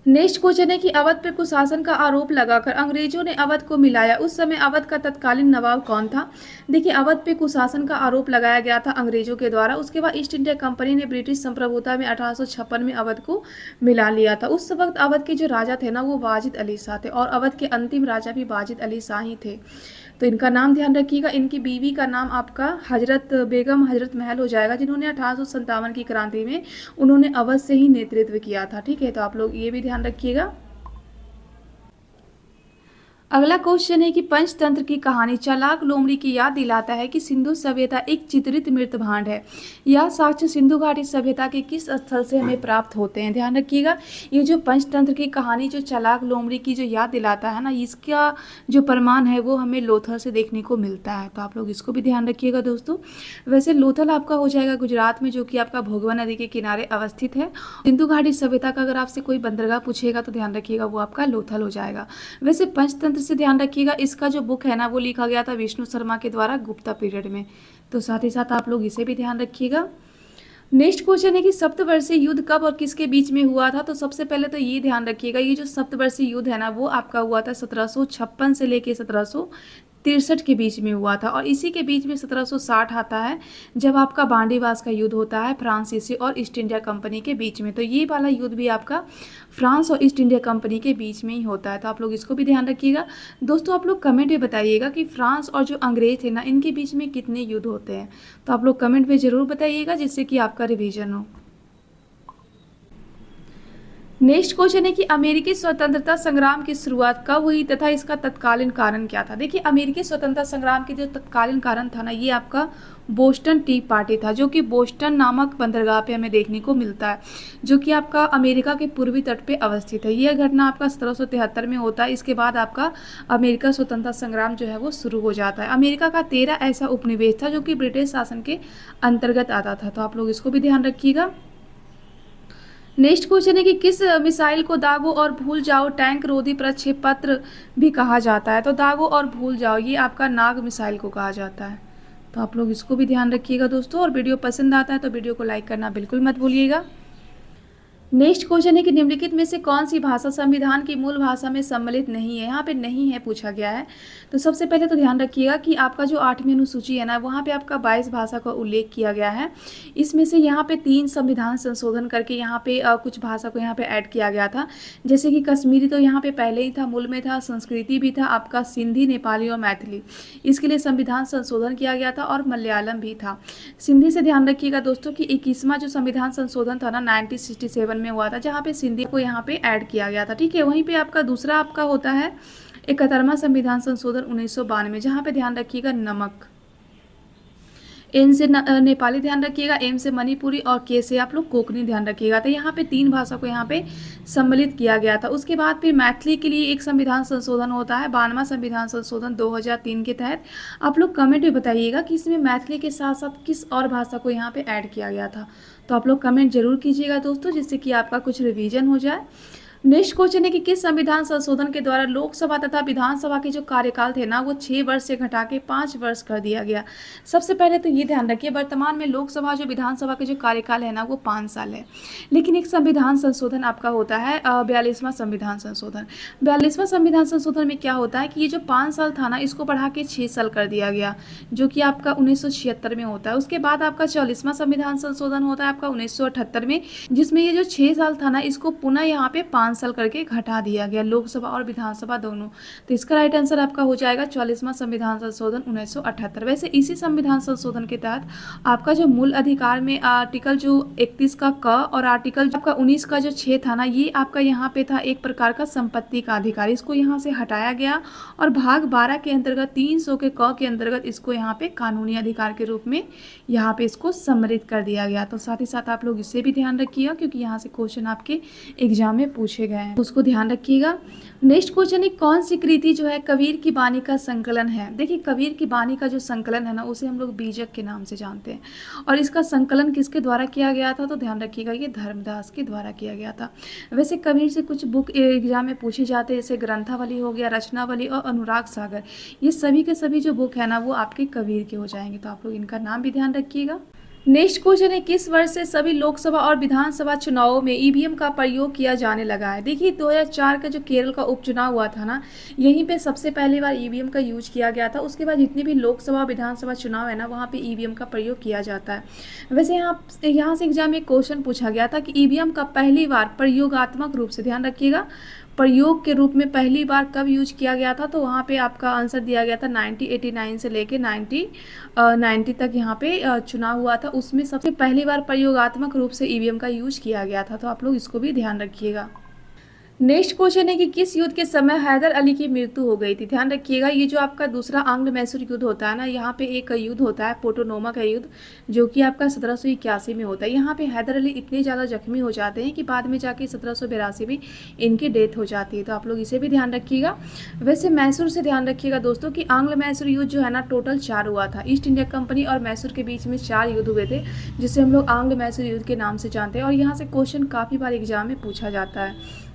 नेक्स्ट क्वेश्चन है कि अवध पर कुशासन का आरोप लगाकर अंग्रेजों ने अवध को मिलाया, उस समय अवध का तत्कालीन नवाब कौन था। देखिए अवध पे कुशासन का आरोप लगाया गया था अंग्रेजों के द्वारा। उसके बाद ईस्ट इंडिया कंपनी ने ब्रिटिश संप्रभुता में 1856 में अवध को मिला लिया था। उस वक्त अवध के जो राजा थे ना वो वाजिद अली शाह थे, और अवध के अंतिम राजा भी वाजिद अली शाह ही थे, तो इनका नाम ध्यान रखिएगा। इनकी बीवी का नाम आपका हजरत बेगम हजरत महल हो जाएगा, जिन्होंने 1857 की क्रांति में उन्होंने अवध से ही नेतृत्व किया था, ठीक है, तो आप लोग ये भी ध्यान रखिएगा। अगला क्वेश्चन है कि पंचतंत्र की कहानी चालाक लोमड़ी की याद दिलाता है कि सिंधु सभ्यता एक चित्रित मृत भांड है। यह साक्ष्य सिंधु घाटी सभ्यता के किस स्थल से हमें प्राप्त होते हैं? ध्यान रखिएगा, ये जो पंचतंत्र की कहानी जो चालाक लोमड़ी की जो याद दिलाता है ना, इसका जो प्रमाण है वो हमें लोथल से देखने को मिलता है। तो आप लोग इसको भी ध्यान रखिएगा दोस्तों। वैसे लोथल आपका हो जाएगा गुजरात में, जो कि आपका भोगवा नदी के किनारे अवस्थित है। सिंधु घाटी सभ्यता का अगर आपसे कोई बंदरगाह पूछेगा तो ध्यान रखिएगा वो आपका लोथल हो जाएगा। वैसे पंचतंत्र से ध्यान रखिएगा, इसका जो बुक है ना वो लिखा गया था विष्णु शर्मा के द्वारा गुप्ता पीरियड में। तो साथ ही साथ आप लोग इसे भी ध्यान रखिएगा। नेक्स्ट क्वेश्चन है कि सप्तवर्षीय युद्ध कब और किसके बीच में हुआ था? तो सबसे पहले तो ये ध्यान रखिएगा, ये जो सप्तवर्षीय युद्ध है ना वो आपका हुआ था 1756 से लेके 1763 के बीच में हुआ था। और इसी के बीच में 1760 आता है, जब आपका बांडीवास का युद्ध होता है फ्रांसीसी और ईस्ट इंडिया कंपनी के बीच में। तो ये वाला युद्ध भी आपका फ्रांस और ईस्ट इंडिया कंपनी के बीच में ही होता है। तो आप लोग इसको भी ध्यान रखिएगा। दोस्तों आप लोग कमेंट में बताइएगा कि फ्रांस और जो अंग्रेज थे ना, इनके बीच में कितने युद्ध होते हैं। तो आप लोग कमेंट में ज़रूर बताइएगा, जिससे कि आपका रिवीजन हो। नेक्स्ट क्वेश्चन है कि अमेरिकी स्वतंत्रता संग्राम की शुरुआत कब हुई तथा इसका तत्कालीन कारण क्या था? देखिए, अमेरिकी स्वतंत्रता संग्राम के जो तत्कालीन कारण था ना, ये आपका बोस्टन टी पार्टी था, जो कि बोस्टन नामक बंदरगाह पे हमें देखने को मिलता है, जो कि आपका अमेरिका के पूर्वी तट पे अवस्थित है। यह घटना आपका 1773 में होता है। इसके बाद आपका अमेरिका स्वतंत्रता संग्राम जो है वो शुरू हो जाता है। अमेरिका का 13 ऐसा उपनिवेश था जो कि ब्रिटिश शासन के अंतर्गत आता था। तो आप लोग इसको भी ध्यान रखिएगा। नेक्स्ट क्वेश्चन है कि किस मिसाइल को दागो और भूल जाओ टैंक रोधी प्रक्षेपत्र भी कहा जाता है? तो दागो और भूल जाओ ये आपका नाग मिसाइल को कहा जाता है। तो आप लोग इसको भी ध्यान रखिएगा दोस्तों। और वीडियो पसंद आता है तो वीडियो को लाइक करना बिल्कुल मत भूलिएगा। नेक्स्ट क्वेश्चन है कि निम्नलिखित में से कौन सी भाषा संविधान की मूल भाषा में सम्मिलित नहीं है? यहाँ पे नहीं है पूछा गया है। तो सबसे पहले तो ध्यान रखिएगा कि आपका जो 8वीं अनुसूची है ना, वहाँ पे आपका 22 भाषा का उल्लेख किया गया है। इसमें से यहाँ पे 3 संविधान संशोधन करके यहाँ पे कुछ भाषा को यहाँ पे ऐड किया गया था। जैसे कि कश्मीरी तो यहाँ पे पहले ही था, मूल में था, संस्कृति भी था, आपका सिंधी, नेपाली और मैथिली, इसके लिए संविधान संशोधन किया गया था, और मलयालम भी था। सिंधी से ध्यान रखिएगा दोस्तों कि 21वां जो संविधान संशोधन था ना 1967 में हुआ था, जहाँ पे सिंधी को यहाँ पे ऐड किया गया था। ठीक है, वहीं पे आपका दूसरा आपका होता है 71वां संविधान संशोधन 1992, जहाँ पे ध्यान रखिएगा नमक, एन से नेपाली ध्यान रखिएगा, एम से मणिपुरी और के से आप लोग कोंकणी ध्यान रखिएगा। तो यहाँ पे 3 भाषा को यहाँ पे सम्मिलित किया गया था। उसके बाद फिर मैथिली के लिए एक संविधान संशोधन होता है 92वां संविधान संशोधन 2003 के तहत। आप लोग कमेंट में बताइएगा कि इसमें मैथिली के साथ साथ किस और भाषा को यहाँ पे ऐड किया गया था। तो आप लोग कमेंट जरूर कीजिएगा दोस्तों, जिससे कि आपका कुछ रिवीजन हो जाए। नेक्स्ट क्वेश्चन है कि किस संविधान संशोधन के द्वारा लोकसभा तथा विधानसभा के जो कार्यकाल थे ना वो 6 वर्ष से घटा के 5 वर्ष कर दिया गया। सबसे पहले तो ये ध्यान रखिए, वर्तमान में लोकसभा जो विधानसभा के जो कार्यकाल है ना वो 5 साल है। लेकिन एक संविधान संशोधन आपका होता है 42वां संविधान संशोधन। 42वां संविधान संशोधन में क्या होता है कि ये जो 5 साल था ना इसको बढ़ा के 6 साल कर दिया गया, जो कि आपका 1976 में होता है। उसके बाद आपका 44वां संविधान संशोधन होता है आपका 1978 में, जिसमें ये जो 6 साल था ना इसको पुनः यहाँ पे 5 साल करके घटा दिया गया, लोकसभा और विधानसभा दोनों। तो इसका राइट आंसर आपका हो जाएगा 44वां संविधान संशोधन 1978। वैसे इसी संविधान संशोधन के तहत आपका जो मूल अधिकार में आर्टिकल जो 31 का क और आर्टिकल आपका 19 का जो 6 था ना, ये आपका यहाँ पे था एक प्रकार का संपत्ति का अधिकार, इसको यहाँ से हटाया गया और भाग 12 के अंतर्गत 300 के क के अंतर्गत इसको यहाँ पे कानूनी अधिकार के रूप में यहाँ पे इसको सम्मिलित कर दिया गया। तो साथ ही साथ आप लोग इससे भी ध्यान रखिएगा, क्योंकि यहाँ से क्वेश्चन आपके एग्जाम में पूछे गए हैं, उसको ध्यान रखिएगा। नेक्स्ट क्वेश्चन है कौन सी कृति जो है कबीर की बानी का संकलन है? देखिए, कबीर की बानी का जो संकलन है ना उसे हम लोग बीजक के नाम से जानते हैं, और इसका संकलन किसके द्वारा किया गया था? तो ध्यान रखिएगा ये धर्मदास के द्वारा किया गया था। वैसे कबीर से कुछ बुक एग्जाम में पूछे जाते हैं, जैसे ग्रंथावली हो गया, रचनावली और अनुराग सागर, ये सभी के सभी जो बुक है ना वो आपके कबीर के हो जाएंगे। तो आप लोग इनका नाम भी ध्यान रखिएगा। नेक्स्ट क्वेश्चन है किस वर्ष से सभी लोकसभा और विधानसभा चुनावों में ईवीएम का प्रयोग किया जाने लगा है? देखिए, 2004 का जो केरल का उपचुनाव हुआ था ना, यहीं पे सबसे पहली बार ईवीएम का यूज किया गया था। उसके बाद जितने भी लोकसभा विधानसभा चुनाव है ना वहाँ पे ईवीएम का प्रयोग किया जाता है। वैसे यहाँ से एग्जाम में क्वेश्चन पूछा गया था कि ईवीएम का पहली बार प्रयोगात्मक रूप से, ध्यान रखिएगा, प्रयोग के रूप में पहली बार कब यूज किया गया था? तो वहाँ पे आपका आंसर दिया गया था 1989 से लेके 1990 तक यहाँ पे चुनाव हुआ था, उसमें सबसे पहली बार प्रयोगात्मक रूप से ईवीएम का यूज किया गया था। तो आप लोग इसको भी ध्यान रखिएगा। नेक्स्ट क्वेश्चन है कि किस युद्ध के समय हैदर अली की मृत्यु हो गई थी। ध्यान रखिएगा, ये जो आपका दूसरा आंग्ल मैसूर युद्ध होता है ना, यहाँ पे एक युद्ध होता है पोटोनोमा का युद्ध, जो कि आपका 1781 में होता है। यहाँ पे हैदर अली इतने ज़्यादा जख्मी हो जाते हैं कि बाद में जाके 1782 में इनकी डेथ हो जाती है। तो आप लोग इसे भी ध्यान रखिएगा। वैसे मैसूर से ध्यान रखिएगा दोस्तों कि आंग्ल मैसूर युद्ध जो है ना टोटल 4 हुआ था। ईस्ट इंडिया कंपनी और मैसूर के बीच में 4 युद्ध हुए थे, जिसे हम लोग आंग्ल मैसूर युद्ध के नाम से जानते हैं। और यहाँ से क्वेश्चन काफ़ी बार एग्जाम में पूछा जाता है।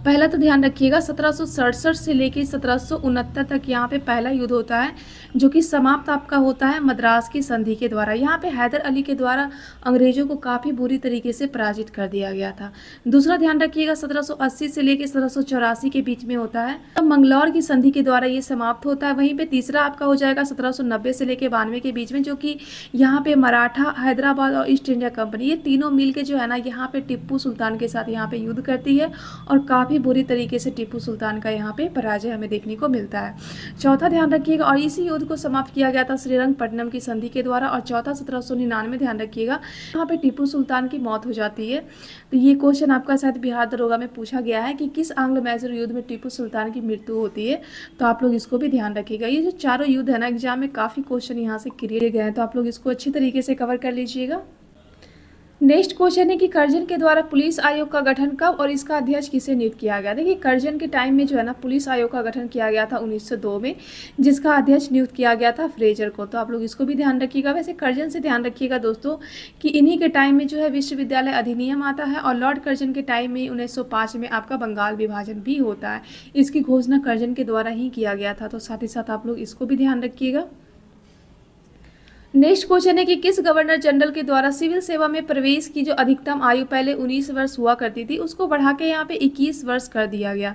पहला तो ध्यान रखिएगा 1767 से लेकर 1769 तक यहाँ पे पहला युद्ध होता है, जो कि समाप्त आपका होता है मद्रास की संधि के द्वारा। यहाँ पे हैदर अली के द्वारा अंग्रेजों को काफ़ी बुरी तरीके से पराजित कर दिया गया था। दूसरा ध्यान रखिएगा 1780 से लेकर 1784 के बीच में होता है, तब मंगलौर की संधि के द्वारा ये समाप्त होता है। वहीं पे तीसरा आपका हो जाएगा 1790 से लेकर 92 के बीच में, जो कि यहाँ पे मराठा, हैदराबाद और ईस्ट इंडिया कंपनी ये तीनों मिल के जो है ना यहाँ पे टिप्पू सुल्तान के साथ यहाँ पे युद्ध करती है, और काफ़ी बुरी तरीके से टिप्पू सुल्तान का यहाँ पे पराजय हमें देखने को मिलता है। चौथा ध्यान रखिएगा, और इसी युद्ध को समाप्त किया गया था श्रीरंगपट्टनम की संधि के द्वारा। और चौथा 1799 ध्यान रखिएगा, यहाँ पे टिप्पू सुल्तान की मौत हो जाती है। तो ये क्वेश्चन आपका शायद बिहार दरोगा में पूछा गया है कि किस आंग्ल मैसूर युद्ध में टिप्पू सुल्तान की मृत्यु होती है। तो आप लोग इसको भी ध्यान रखिएगा। ये जो चारों युद्ध है ना एग्जाम में काफ़ी क्वेश्चन यहाँ से किए गए हैं, तो आप लोग इसको अच्छी तरीके से कवर कर लीजिएगा। नेक्स्ट क्वेश्चन है कि कर्जन के द्वारा पुलिस आयोग का गठन कब और इसका अध्यक्ष किसे नियुक्त किया गया। देखिए कर्जन के टाइम में जो है ना पुलिस आयोग का गठन किया गया था 1902 में, जिसका अध्यक्ष नियुक्त किया गया था फ्रेजर को। तो आप लोग इसको भी ध्यान रखिएगा। वैसे कर्जन से ध्यान रखिएगा दोस्तों कि इन्हीं के टाइम में जो है विश्वविद्यालय अधिनियम आता है, और लॉर्ड कर्जन के टाइम में 1905 में आपका बंगाल विभाजन भी होता है। इसकी घोषणा कर्जन के द्वारा ही किया गया था। तो साथ ही साथ आप लोग इसको भी ध्यान रखिएगा। नेक्स्ट क्वेश्चन है कि किस गवर्नर जनरल के द्वारा सिविल सेवा में प्रवेश की जो अधिकतम आयु पहले 19 वर्ष हुआ करती थी, उसको बढ़ा के यहाँ पे 21 वर्ष कर दिया गया।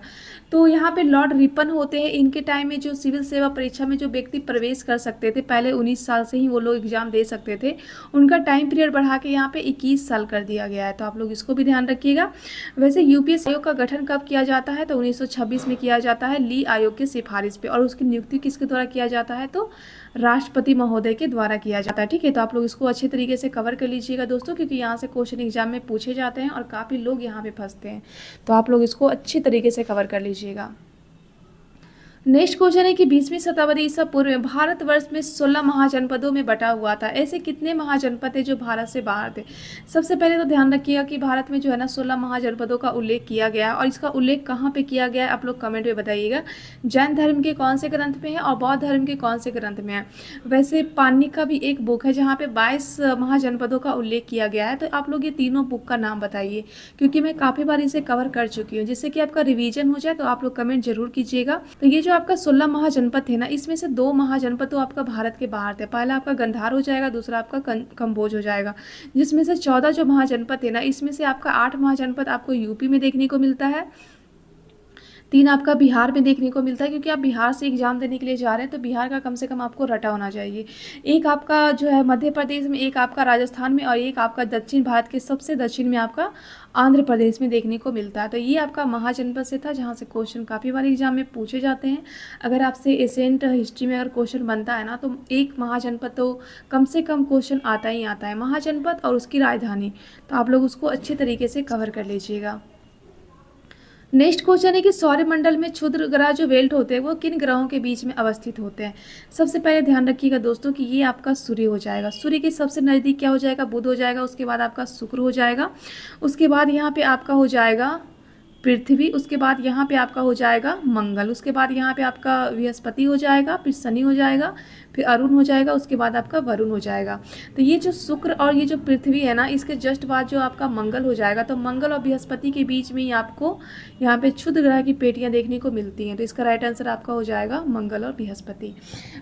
तो यहाँ पे लॉर्ड रिपन होते हैं, इनके टाइम में जो सिविल सेवा परीक्षा में जो व्यक्ति प्रवेश कर सकते थे, पहले 19 साल से ही वो लोग एग्जाम दे सकते थे, उनका टाइम पीरियड बढ़ा के यहाँ पे 21 साल कर दिया गया है। तो आप लोग इसको भी ध्यान रखिएगा। वैसे यूपीएससी आयोग का गठन कब किया जाता है, तो 1926 में किया जाता है ली आयोग की सिफारिश पे, और उसकी नियुक्ति किसके द्वारा किया जाता है, तो राष्ट्रपति महोदय के द्वारा किया जाता है। ठीक है, तो आप लोग इसको अच्छे तरीके से कवर कर लीजिएगा दोस्तों, क्योंकि यहाँ से क्वेश्चन एग्जाम में पूछे जाते हैं और काफ़ी लोग यहाँ पे फंसते हैं। तो आप लोग इसको अच्छी तरीके से कवर कर लीजिएगा। नेक्स्ट क्वेश्चन है कि 20वीं शताब्दी ईसा पूर्व में भारतवर्ष में 16 महाजनपदों में बटा हुआ था। ऐसे कितने महाजनपद थे जो भारत से बाहर थे। सबसे पहले तो ध्यान रखिएगा कि भारत में जो है ना 16 महाजनपदों का उल्लेख किया गया है, और इसका उल्लेख कहाँ पे किया गया है आप लोग कमेंट में बताइएगा। जैन धर्म के कौन से ग्रंथ में है और बौद्ध धर्म के कौन से ग्रंथ में है। वैसे पाणिनि का भी एक बुक है जहाँ पे 22 महाजनपदों का उल्लेख किया गया है। तो आप लोग ये तीनों बुक का नाम बताइए, क्योंकि मैं काफ़ी बार इसे कवर कर चुकी हूँ, जिससे कि आपका रिवीजन हो जाए। तो आप लोग कमेंट जरूर कीजिएगा। तो ये जो आपका 16 महाजनपद थे ना, इसमें से 2 महाजनपद तो आपका भारत के बाहर थे। पहला आपका गंधार हो जाएगा, दूसरा आपका कंबोज हो जाएगा। जिसमें से 14 जो महाजनपद थे ना, इसमें से आपका 8 महाजनपद आपको यूपी में देखने को मिलता है, 3 आपका बिहार में देखने को मिलता है, क्योंकि आप बिहार से एग्जाम देने के लिए जा रहे हैं तो बिहार का कम से कम आपको रटा होना चाहिए। एक आपका जो है मध्य प्रदेश में, एक आपका राजस्थान में, और एक आपका दक्षिण भारत के सबसे दक्षिण में आपका आंध्र प्रदेश में देखने को मिलता है। तो ये आपका महाजनपद से था, जहाँ से क्वेश्चन काफ़ी बार एग्जाम में पूछे जाते हैं। अगर आपसे एसेंट हिस्ट्री में अगर क्वेश्चन बनता है ना, तो एक महाजनपद तो कम से कम क्वेश्चन आता ही आता है, महाजनपद और उसकी राजधानी। तो आप लोग उसको अच्छे तरीके से कवर कर लीजिएगा। नेक्स्ट क्वेश्चन है कि सौरमंडल में क्षुद्र ग्रह जो बेल्ट होते हैं वो किन ग्रहों के बीच में अवस्थित होते हैं। सबसे पहले ध्यान रखिएगा दोस्तों कि ये आपका सूर्य हो जाएगा। सूर्य के सबसे नज़दीक क्या हो जाएगा, बुध हो जाएगा। उसके बाद आपका शुक्र हो जाएगा। उसके बाद यहाँ पे आपका हो जाएगा पृथ्वी। उसके बाद यहाँ पे आपका हो जाएगा मंगल। उसके बाद यहाँ पे आपका बृहस्पति हो जाएगा, फिर शनि हो जाएगा, फिर अरुण हो जाएगा, उसके बाद आपका वरुण हो जाएगा। तो ये जो शुक्र और ये जो पृथ्वी है ना, इसके जस्ट बाद जो आपका मंगल हो जाएगा। तो मंगल और बृहस्पति के बीच में ही आपको यहाँ पे क्षुद्र ग्रह की पेटियाँ देखने को मिलती हैं। तो इसका राइट आंसर आपका हो जाएगा मंगल और बृहस्पति।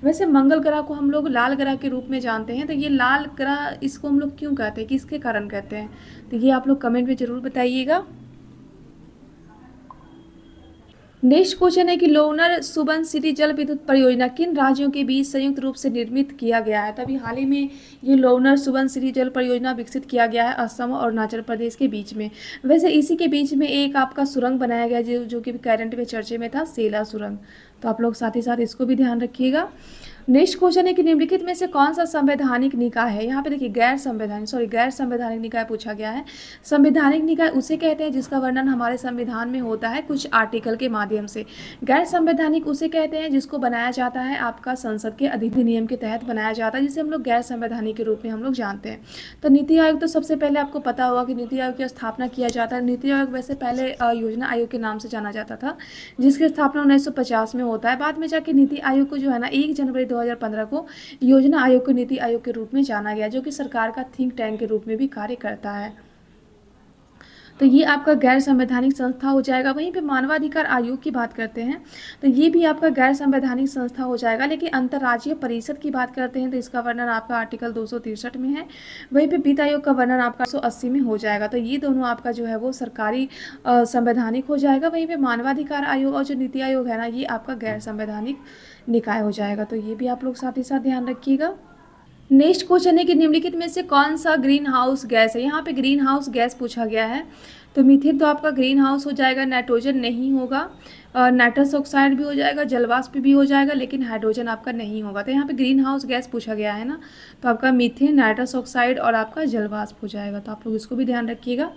वैसे मंगल ग्रह को हम लोग लाल ग्रह के रूप में जानते हैं। तो ये लाल ग्रह इसको हम लोग क्यों कहते हैं, किसके कारण कहते हैं, तो ये आप लोग कमेंट में ज़रूर बताइएगा। नेक्स्ट क्वेश्चन है कि लोनर सुबनसिरी जल विद्युत परियोजना किन राज्यों के बीच संयुक्त रूप से निर्मित किया गया है। तभी हाल ही में ये लोनर सुबनसिरी जल परियोजना विकसित किया गया है असम और अरुणाचल प्रदेश के बीच में। वैसे इसी के बीच में एक आपका सुरंग बनाया गया जो कि करंट में चर्चे में था, सेला सुरंग। तो आप लोग साथ ही साथ इसको भी ध्यान रखिएगा। नेक्स्ट क्वेश्चन है कि निम्नलिखित में से कौन सा संवैधानिक निकाय है। यहाँ पे देखिए गैर संवैधानिक निकाय पूछा गया है। संवैधानिक निकाय उसे कहते हैं जिसका वर्णन हमारे संविधान में होता है कुछ आर्टिकल के माध्यम से। गैर संवैधानिक उसे कहते हैं जिसको बनाया जाता है आपका संसद के अधिनियम के तहत बनाया जाता है, जिसे हम लोग गैर संवैधानिक के रूप में हम लोग जानते हैं। तो नीति आयोग तो सबसे पहले आपको पता होगा कि नीति आयोग की स्थापना किया जाता है। नीति आयोग वैसे पहले योजना आयोग के नाम से जाना जाता था, जिसकी स्थापना 1950 में होता है। बाद में जाके नीति आयोग को जो है ना 1 जनवरी 2015 को योजना आयोग को नीति आयोग के रूप में जाना गया, जो कि सरकार का थिंक टैंक के रूप में भी कार्य करता है। तो ये आपका गैर संवैधानिक संस्था हो जाएगा। वहीं पे मानवाधिकार आयोग की बात करते हैं तो ये भी आपका गैर संवैधानिक संस्था हो जाएगा। लेकिन अंतर्राज्यीय परिषद की बात करते हैं तो इसका वर्णन आपका आर्टिकल 263 में है। वहीं पे वित्त आयोग का वर्णन आपका 180 में हो जाएगा। तो ये दोनों आपका जो है वो सरकारी संवैधानिक हो जाएगा। वहीं पे मानवाधिकार आयोग और जो नीति आयोग है ना, ये आपका गैर संवैधानिक निकाय हो जाएगा। तो ये भी आप लोग साथ ही साथ ध्यान रखिएगा। नेक्स्ट क्वेश्चन है कि निम्नलिखित में से कौन सा ग्रीन हाउस गैस है। यहाँ पे ग्रीन हाउस गैस पूछा गया है। तो मीथेन तो आपका ग्रीन हाउस हो जाएगा, नाइट्रोजन नहीं होगा, नाइट्रस ऑक्साइड भी हो जाएगा, जलवाष्प भी हो जाएगा, लेकिन हाइड्रोजन आपका नहीं होगा। तो यहाँ पे ग्रीन हाउस गैस पूछा गया है ना, तो आपका मीथेन, नाइट्रस ऑक्साइड और आपका जलवाष्प हो जाएगा। तो आप लोग इसको भी ध्यान रखिएगा।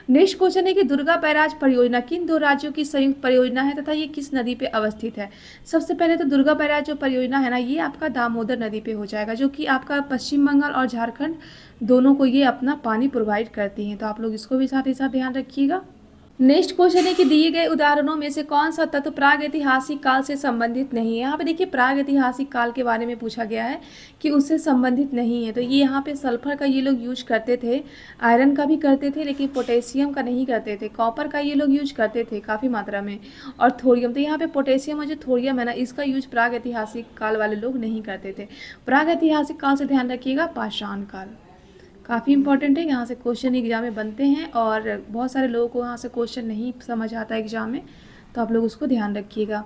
नेक्स्ट क्वेश्चन है कि दुर्गा बैराज परियोजना किन 2 राज्यों की संयुक्त परियोजना है तथा ये किस नदी पे अवस्थित है। सबसे पहले तो दुर्गा बैराज जो परियोजना है ना, ये आपका दामोदर नदी पे हो जाएगा, जो कि आपका पश्चिम बंगाल और झारखंड दोनों को ये अपना पानी प्रोवाइड करती हैं। तो आप लोग इसको भी साथ ही साथ ध्यान रखिएगा। नेक्स्ट क्वेश्चन है कि दिए गए उदाहरणों में से कौन सा तत्व प्रागैतिहासिक काल से संबंधित नहीं है। यहाँ पे देखिए प्रागैतिहासिक काल के बारे में पूछा गया है कि उससे संबंधित नहीं है। तो ये यहाँ पे सल्फर का ये लोग यूज करते थे, आयरन का भी करते थे, लेकिन पोटेशियम का नहीं करते थे। कॉपर का ये लोग यूज करते थे काफ़ी मात्रा में, और थोरियम। तो यहाँ पे पोटेशियम और जो थोरियम है ना, इसका यूज प्रागैतिहासिक काल वाले लोग नहीं करते थे। प्रागैतिहासिक काल से ध्यान रखिएगा पाषाण काल, काफ़ी इंपॉर्टेंट है। यहाँ से क्वेश्चन एग्जाम में बनते हैं और बहुत सारे लोगों को यहाँ से क्वेश्चन नहीं समझ आता है एग्जाम में, तो आप लोग उसको ध्यान रखिएगा।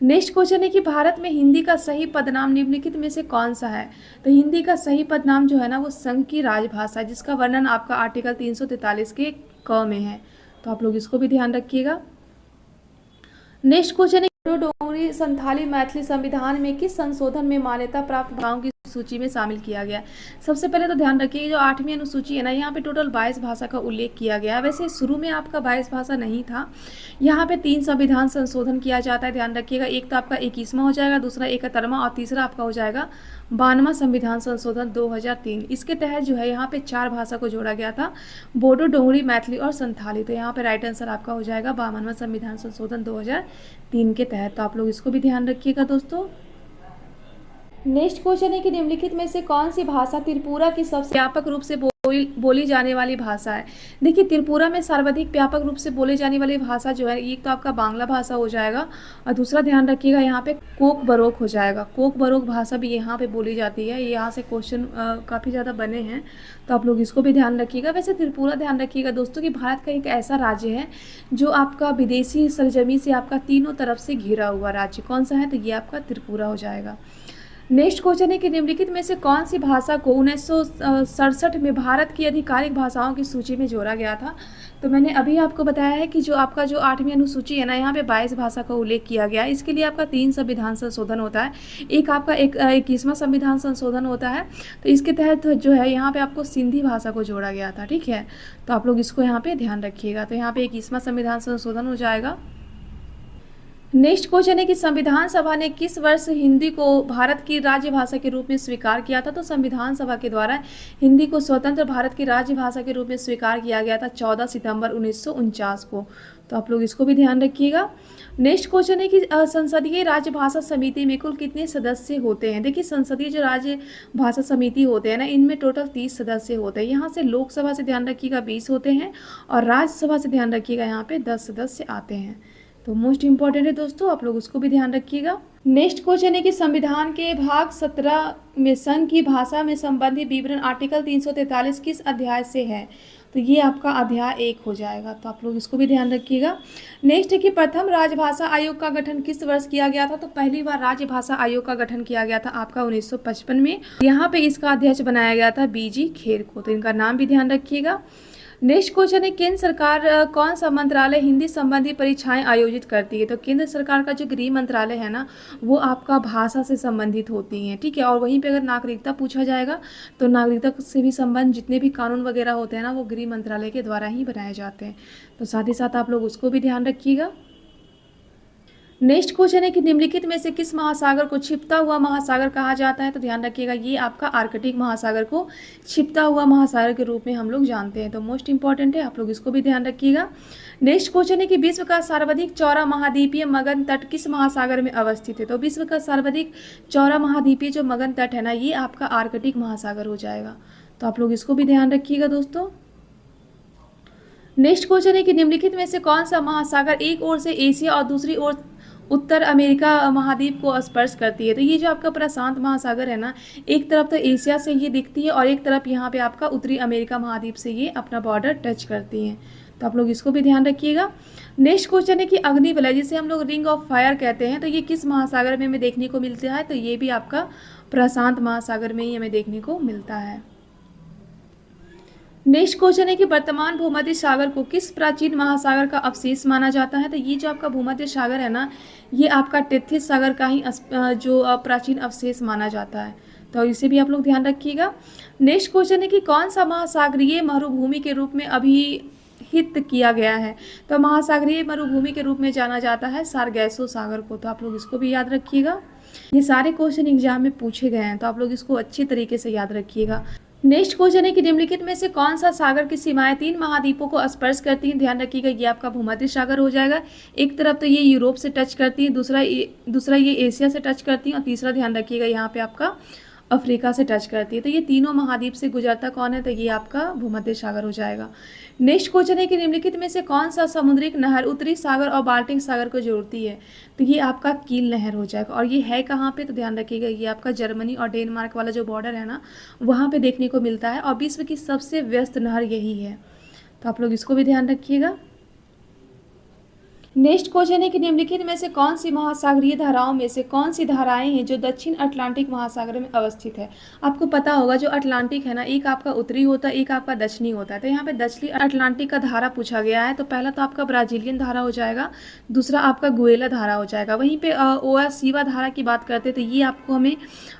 नेक्स्ट क्वेश्चन है कि भारत में हिंदी का सही पदनाम निम्नलिखित में से कौन सा है। तो हिंदी का सही पदनाम जो है ना, वो संघ की राजभाषा, जिसका वर्णन आपका आर्टिकल 343 के क में है। तो आप लोग इसको भी ध्यान रखिएगा। नेक्स्ट क्वेश्चन है डोगरी संथाली मैथिली संविधान में किस संशोधन में मान्यता प्राप्त भाषाओं की सूची में शामिल किया गया। सबसे पहले तो ध्यान रखिए जो 8वीं अनुसूची है ना, यहाँ पे टोटल 22 भाषा का उल्लेख किया गया है। वैसे शुरू में आपका 22 भाषा नहीं था। यहाँ पे 3 संविधान संशोधन किया जाता है, ध्यान रखिएगा। एक तो आपका 21वां हो जाएगा, दूसरा 71वां और तीसरा आपका हो जाएगा 92वां संविधान संशोधन 2003। इसके तहत जो है यहाँ पे 4 भाषा को जोड़ा गया था, बोडो, डोगरी, मैथिली और संथाली। तो यहाँ पे राइट आंसर आपका हो जाएगा 52वां संविधान संशोधन 2003 के तहत। तो आप लोग इसको भी ध्यान रखिएगा दोस्तों। नेक्स्ट क्वेश्चन है कि निम्नलिखित में से कौन सी भाषा त्रिपुरा की सबसे व्यापक रूप से बोली जाने वाली भाषा है। देखिए त्रिपुरा में सर्वाधिक व्यापक रूप से बोली जाने वाली भाषा जो है, एक तो आपका बांग्ला भाषा हो जाएगा और दूसरा ध्यान रखिएगा यहाँ पे कोक बरोक हो जाएगा। कोक बरोक भाषा भी यहाँ पे बोली जाती है। ये यहाँ से क्वेश्चन काफ़ी ज़्यादा बने हैं, तो आप लोग इसको भी ध्यान रखिएगा। वैसे त्रिपुरा ध्यान रखिएगा दोस्तों कि भारत का एक ऐसा राज्य है जो आपका विदेशी सरजमी से आपका तीनों तरफ से घिरा हुआ राज्य कौन सा है, तो ये आपका त्रिपुरा हो जाएगा। नेक्स्ट क्वेश्चन है कि निम्नलिखित में से कौन सी भाषा को 1967 में भारत की आधिकारिक भाषाओं की सूची में जोड़ा गया था। तो मैंने अभी आपको बताया है कि जो आपका जो 8वीं अनुसूची है ना, यहाँ पे 22 भाषा का उल्लेख किया गया है। इसके लिए आपका 3 संविधान संशोधन होता है। एक आपका 21वां संविधान संशोधन होता है। तो इसके तहत जो है यहाँ पे आपको सिंधी भाषा को जोड़ा गया था, ठीक है। तो आप लोग इसको यहाँ पे ध्यान रखिएगा। तो यहाँ पे 21वां संविधान संशोधन हो जाएगा। नेक्स्ट क्वेश्चन है कि संविधान सभा ने किस वर्ष हिंदी को भारत की राज्य भाषा के रूप में स्वीकार किया था। तो संविधान सभा के द्वारा हिंदी को स्वतंत्र भारत की राज्य भाषा के रूप में स्वीकार किया गया था 14 सितंबर 1949 को। तो आप लोग इसको भी ध्यान रखिएगा। नेक्स्ट क्वेश्चन है कि संसदीय राज्य भाषा समिति में कुल कितने सदस्य होते हैं। देखिए संसदीय जो राज्य भाषा समिति होते हैं ना, इनमें टोटल 30 सदस्य होते हैं। यहाँ से लोकसभा से ध्यान रखिएगा 20 होते हैं और राज्यसभा से ध्यान रखिएगा यहाँ पे 10 सदस्य आते हैं। तो मोस्ट इंपॉर्टेंट है दोस्तों, आप लोग उसको भी ध्यान रखिएगा। नेक्स्ट क्वेश्चन है कि संविधान के भाग 17 में संघ की भाषा में संबंधित विवरण आर्टिकल 343 किस अध्याय से है। तो ये आपका अध्याय 1 हो जाएगा। तो आप लोग इसको भी ध्यान रखिएगा। नेक्स्ट है कि प्रथम राजभाषा आयोग का गठन किस वर्ष किया गया था। तो पहली बार राजभाषा आयोग का गठन किया गया था आपका 1955 में। यहाँ पे इसका अध्यक्ष बनाया गया था BG खेर को। तो इनका नाम भी ध्यान रखिएगा। नेक्स्ट क्वेश्चन है, केंद्र सरकार कौन सा मंत्रालय हिंदी संबंधी परीक्षाएं आयोजित करती है? तो केंद्र सरकार का जो गृह मंत्रालय है ना, वो आपका भाषा से संबंधित होती हैं, ठीक है। और वहीं पे अगर नागरिकता पूछा जाएगा तो नागरिकता से भी संबंध जितने भी कानून वगैरह होते हैं ना, वो गृह मंत्रालय के द्वारा ही बनाए जाते हैं। तो साथ ही साथ आप लोग उसको भी ध्यान रखिएगा। नेक्स्ट क्वेश्चन है कि निम्नलिखित में से किस महासागर को छिपता हुआ महासागर कहा जाता है? तो ध्यान रखिएगा, ये आपका आर्कटिक महासागर को छिपता हुआ महासागर के रूप में हम लोग जानते हैं। तो मोस्ट इंपॉर्टेंट है, आप लोग इसको भी ध्यान रखिएगा। नेक्स्ट क्वेश्चन है कि विश्व का सर्वाधिक चौड़ा महाद्वीपीय मगन तट किस महासागर में अवस्थित है? तो विश्व का सर्वाधिक चौड़ा महाद्वीपीय जो मगन तट है ना, ये आपका आर्कटिक महासागर हो जाएगा। तो आप लोग इसको भी ध्यान रखिएगा दोस्तों। नेक्स्ट क्वेश्चन है कि निम्नलिखित में से कौन सा महासागर एक ओर से एशिया और दूसरी ओर उत्तर अमेरिका महाद्वीप को स्पर्श करती है? तो ये जो आपका प्रशांत महासागर है ना, एक तरफ तो एशिया से ये दिखती है और एक तरफ यहाँ पे आपका उत्तरी अमेरिका महाद्वीप से ये अपना बॉर्डर टच करती हैं। तो आप लोग इसको भी ध्यान रखिएगा। नेक्स्ट क्वेश्चन है कि अग्निवलय, जिसे हम लोग रिंग ऑफ फायर कहते हैं, तो ये किस महासागर में हमें देखने को मिलता है? तो ये भी आपका प्रशांत महासागर में ही हमें देखने को मिलता है। नेक्स्ट क्वेश्चन है कि वर्तमान भूमध्य सागर को किस प्राचीन महासागर का अवशेष माना जाता है? तो ये जो आपका भूमध्य सागर है ना, ये आपका टेथिस सागर का ही जो प्राचीन अवशेष माना जाता है। तो इसे भी आप लोग ध्यान रखिएगा। नेक्स्ट क्वेश्चन है कि कौन सा महासागरीय मरुभूमि के रूप में अभिहित किया गया है? तो महासागरीय मरुभूमि के रूप में जाना जाता है सारगैसो सागर को। तो आप लोग इसको भी याद रखिएगा। ये सारे क्वेश्चन एग्जाम में पूछे गए हैं, तो आप लोग इसको अच्छी तरीके से याद रखिएगा। नेक्स्ट क्वेश्चन है कि निम्नलिखित में से कौन सा सागर की सीमाएं 3 महाद्वीपों को स्पर्श करती हैं? ध्यान रखिएगा, ये आपका भूमध्य सागर हो जाएगा। एक तरफ तो ये यूरोप से टच करती है, दूसरा ये एशिया से टच करती है और तीसरा ध्यान रखिएगा यहाँ पे आपका अफ्रीका से टच करती है। तो ये तीनों महाद्वीप से गुजरता कौन है? तो ये आपका भूमध्य सागर हो जाएगा। नेक्स्ट क्वेश्चन है कि निम्नलिखित में से कौन सा समुद्रिक नहर उत्तरी सागर और बाल्टिक सागर को जोड़ती है? तो ये आपका कील नहर हो जाएगा। और ये है कहाँ पे? तो ध्यान रखिएगा, ये आपका जर्मनी और डेनमार्क वाला जो बॉर्डर है ना, वहाँ पे देखने को मिलता है और विश्व की सबसे व्यस्त नहर यही है। तो आप लोग इसको भी ध्यान रखिएगा। नेक्स्ट क्वेश्चन है कि निम्नलिखित में से कौन सी महासागरीय धाराओं में से कौन सी धाराएं हैं जो दक्षिण अटलांटिक महासागर में अवस्थित है? आपको पता होगा जो अटलांटिक है ना, एक आपका उत्तरी होता है, एक आपका दक्षिणी होता है। तो यहाँ पे दक्षिणी अटलांटिक का धारा पूछा गया है। तो पहला तो आपका ब्राजीलियन धारा हो जाएगा, दूसरा आपका गुएला धारा हो जाएगा। वहीं पे ओयासीवा धारा की बात करते तो ये आपको हमें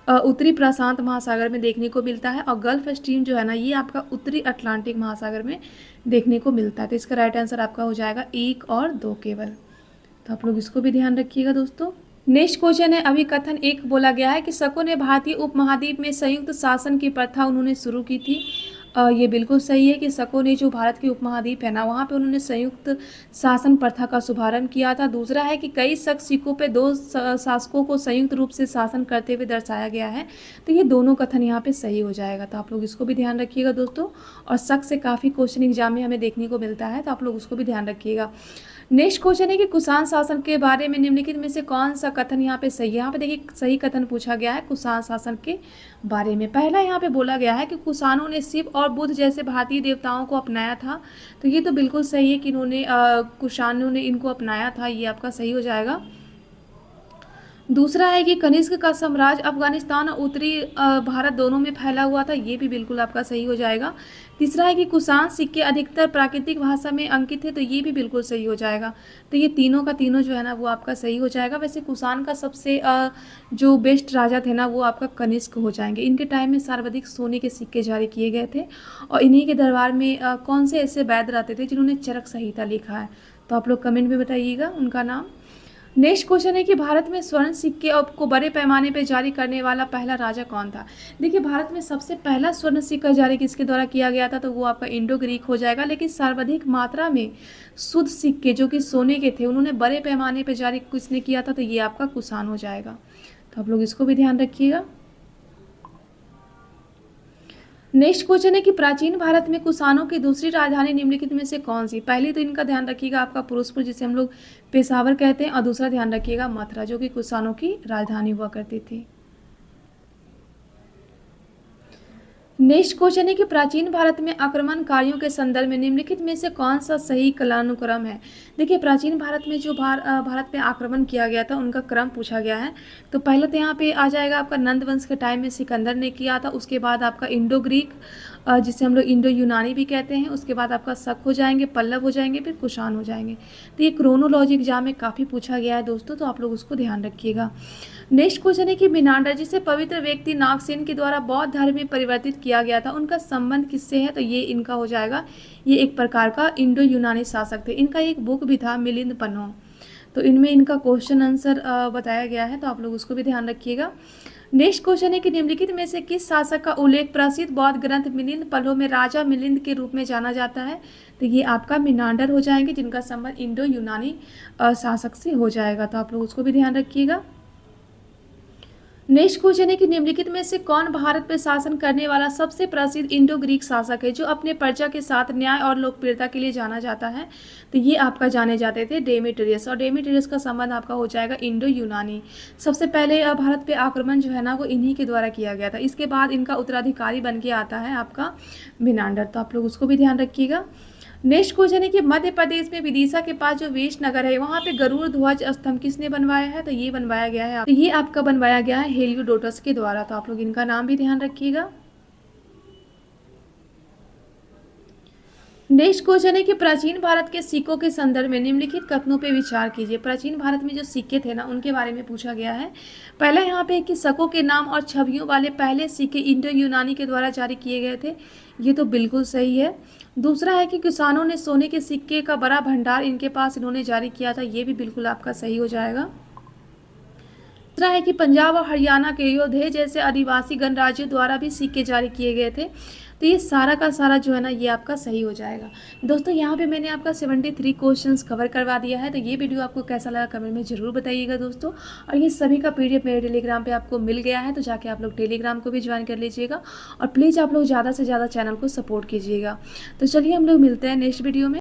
उत्तरी प्रशांत महासागर में देखने को मिलता है और गल्फ स्ट्रीम जो है ना, ये आपका उत्तरी अटलांटिक महासागर में देखने को मिलता है। तो इसका राइट आंसर आपका हो जाएगा 1 और 2 केवल। तो आप लोग इसको भी ध्यान रखिएगा दोस्तों। नेक्स्ट क्वेश्चन है, अभी कथन 1 बोला गया है कि शकों ने भारतीय उपमहाद्वीप में संयुक्त शासन की प्रथा उन्होंने शुरू की थी। ये बिल्कुल सही है कि शकों ने जो भारत के उपमहाद्वीप है ना, वहाँ पे उन्होंने संयुक्त शासन प्रथा का शुभारंभ किया था। दूसरा है कि कई शक सिक्कों पे 2 शासकों को संयुक्त रूप से शासन करते हुए दर्शाया गया है। तो ये दोनों कथन यहाँ पे सही हो जाएगा। तो आप लोग इसको भी ध्यान रखिएगा दोस्तों। और शक से काफ़ी क्वेश्चन एग्जाम में हमें देखने को मिलता है, तो आप लोग उसको भी ध्यान रखिएगा। नेक्स्ट क्वेश्चन है कि कुषाण शासन के बारे में निम्नलिखित में से कौन सा कथन यहाँ पे सही है? यहाँ पे देखिए सही कथन पूछा गया है कुषाण शासन के बारे में। पहला यहाँ पे बोला गया है कि कुषाणों ने शिव और बुद्ध जैसे भारतीय देवताओं को अपनाया था। तो ये तो बिल्कुल सही है कि इन्होंने कुषाणों ने इनको अपनाया था, ये आपका सही हो जाएगा। दूसरा है कि कनिष्क का साम्राज्य अफगानिस्तान और उत्तरी भारत दोनों में फैला हुआ था, ये भी बिल्कुल आपका सही हो जाएगा। तीसरा है कि कुषाण सिक्के अधिकतर प्राकृतिक भाषा में अंकित है, तो ये भी बिल्कुल सही हो जाएगा। तो ये तीनों का तीनों जो है ना, वो आपका सही हो जाएगा। वैसे कुषाण का सबसे जो बेस्ट राजा थे ना, वो आपका कनिष्क हो जाएंगे। इनके टाइम में सर्वाधिक सोने के सिक्के जारी किए गए थे और इन्हीं के दरबार में कौन से ऐसे वैद्य रहते थे जिन्होंने चरक संहिता लिखा है? तो आप लोग कमेंट में बताइएगा उनका नाम। नेक्स्ट क्वेश्चन है कि भारत में स्वर्ण सिक्के को बड़े पैमाने पर जारी करने वाला पहला राजा कौन था? देखिए, भारत में सबसे पहला स्वर्ण सिक्का जारी किसके द्वारा किया गया था? तो वो आपका इंडो ग्रीक हो जाएगा। लेकिन सर्वाधिक मात्रा में शुद्ध सिक्के जो कि सोने के थे, उन्होंने बड़े पैमाने पर जारी किसने किया था? तो ये आपका कुषाण हो जाएगा। तो आप लोग इसको भी ध्यान रखिएगा। नेक्स्ट क्वेश्चन है कि प्राचीन भारत में कुषाणों की दूसरी राजधानी निम्नलिखित में से कौन सी? पहली तो इनका ध्यान रखिएगा आपका फिरोजपुर, जिसे हम लोग पेशावर कहते हैं, और दूसरा ध्यान रखिएगा मथुरा, जो कि कुषाणों की राजधानी हुआ करती थी। नेक्स्ट क्वेश्चन है कि प्राचीन भारत में आक्रमणकारियों के संदर्भ में निम्नलिखित में से कौन सा सही कालानुक्रम है? देखिए, प्राचीन भारत में जो भारत में आक्रमण किया गया था, उनका क्रम पूछा गया है। तो पहले तो यहाँ पे आ जाएगा आपका नंद वंश के टाइम में सिकंदर ने किया था, उसके बाद आपका इंडो ग्रीक जिसे हम लोग इंडो यूनानी भी कहते हैं। उसके बाद आपका शक हो जाएंगे, पल्लव हो जाएंगे, फिर कुषाण हो जाएंगे। तो ये क्रोनोलॉजी एग्जाम में काफ़ी पूछा गया है दोस्तों, तो आप लोग उसको ध्यान रखिएगा। नेक्स्ट क्वेश्चन है कि मिनांडर, जिसे पवित्र व्यक्ति नागसेन के द्वारा बौद्ध धर्म में परिवर्तित किया गया था, उनका संबंध किससे है? तो ये इनका हो जाएगा, ये एक प्रकार का इंडो यूनानी शासक थे। इनका एक बुक भी था मिलिंद पन्नो, तो इनमें इनका क्वेश्चन आंसर बताया गया है, तो आप लोग उसको भी ध्यान रखिएगा। नेक्स्ट क्वेश्चन है कि निम्नलिखित में से किस शासक का उल्लेख प्रसिद्ध बौद्ध ग्रंथ मिलिंद पल्लो में राजा मिलिंद के रूप में जाना जाता है? तो ये आपका मिनांडर हो जाएंगे, जिनका संबंध इंडो यूनानी शासक से हो जाएगा, तो आप लोग उसको भी ध्यान रखिएगा। नेक्स्ट क्वेश्चन है कि निम्नलिखित में से कौन भारत पर शासन करने वाला सबसे प्रसिद्ध इंडो ग्रीक शासक है, जो अपने प्रजा के साथ न्याय और लोकप्रियता के लिए जाना जाता है? तो ये आपका जाने जाते थे डेमेट्रियस, और डेमेट्रियस का संबंध आपका हो जाएगा इंडो यूनानी। सबसे पहले भारत पे आक्रमण जो है ना वो इन्हीं के द्वारा किया गया था। इसके बाद इनका उत्तराधिकारी बन के आता है आपका मिनांडर, तो आप लोग उसको भी ध्यान रखिएगा। नेक्स्ट क्वेश्चन है कि मध्य प्रदेश में विदिशा के पास जो वेश नगर है, वहाँ पे गरुड़ ध्वज स्तंभ किसने बनवाया है? तो ये बनवाया गया है, तो ये आपका बनवाया गया है हेलियोडोटस के द्वारा, तो आप लोग इनका नाम भी ध्यान रखिएगा। नेक्स्ट क्वेश्चन है कि प्राचीन भारत के सिक्कों के संदर्भ में निम्नलिखित कथनों पे विचार कीजिए। प्राचीन भारत में जो सिक्के थे ना उनके बारे में पूछा गया है। पहला यहाँ पे कि शकों के नाम और छवियों वाले पहले सिक्के इंडो यूनानी के द्वारा जारी किए गए थे, ये तो बिल्कुल सही है। दूसरा है कि किसानों ने सोने के सिक्के का बड़ा भंडार इनके पास इन्होंने जारी किया था, ये भी बिल्कुल आपका सही हो जाएगा। तीसरा है कि पंजाब और हरियाणा के योधे जैसे आदिवासी गणराज्यों द्वारा भी सिक्के जारी किए गए थे, तो ये सारा का सारा जो है ना ये आपका सही हो जाएगा। दोस्तों यहाँ पे मैंने आपका 73 क्वेश्चंस कवर करवा दिया है, तो ये वीडियो आपको कैसा लगा कमेंट में ज़रूर बताइएगा दोस्तों। और ये सभी का PDF मेरे टेलीग्राम पे आपको मिल गया है, तो जाके आप लोग टेलीग्राम को भी ज्वाइन कर लीजिएगा, और प्लीज़ आप लोग ज़्यादा से ज़्यादा चैनल को सपोर्ट कीजिएगा। तो चलिए हम लोग मिलते हैं नेक्स्ट वीडियो में।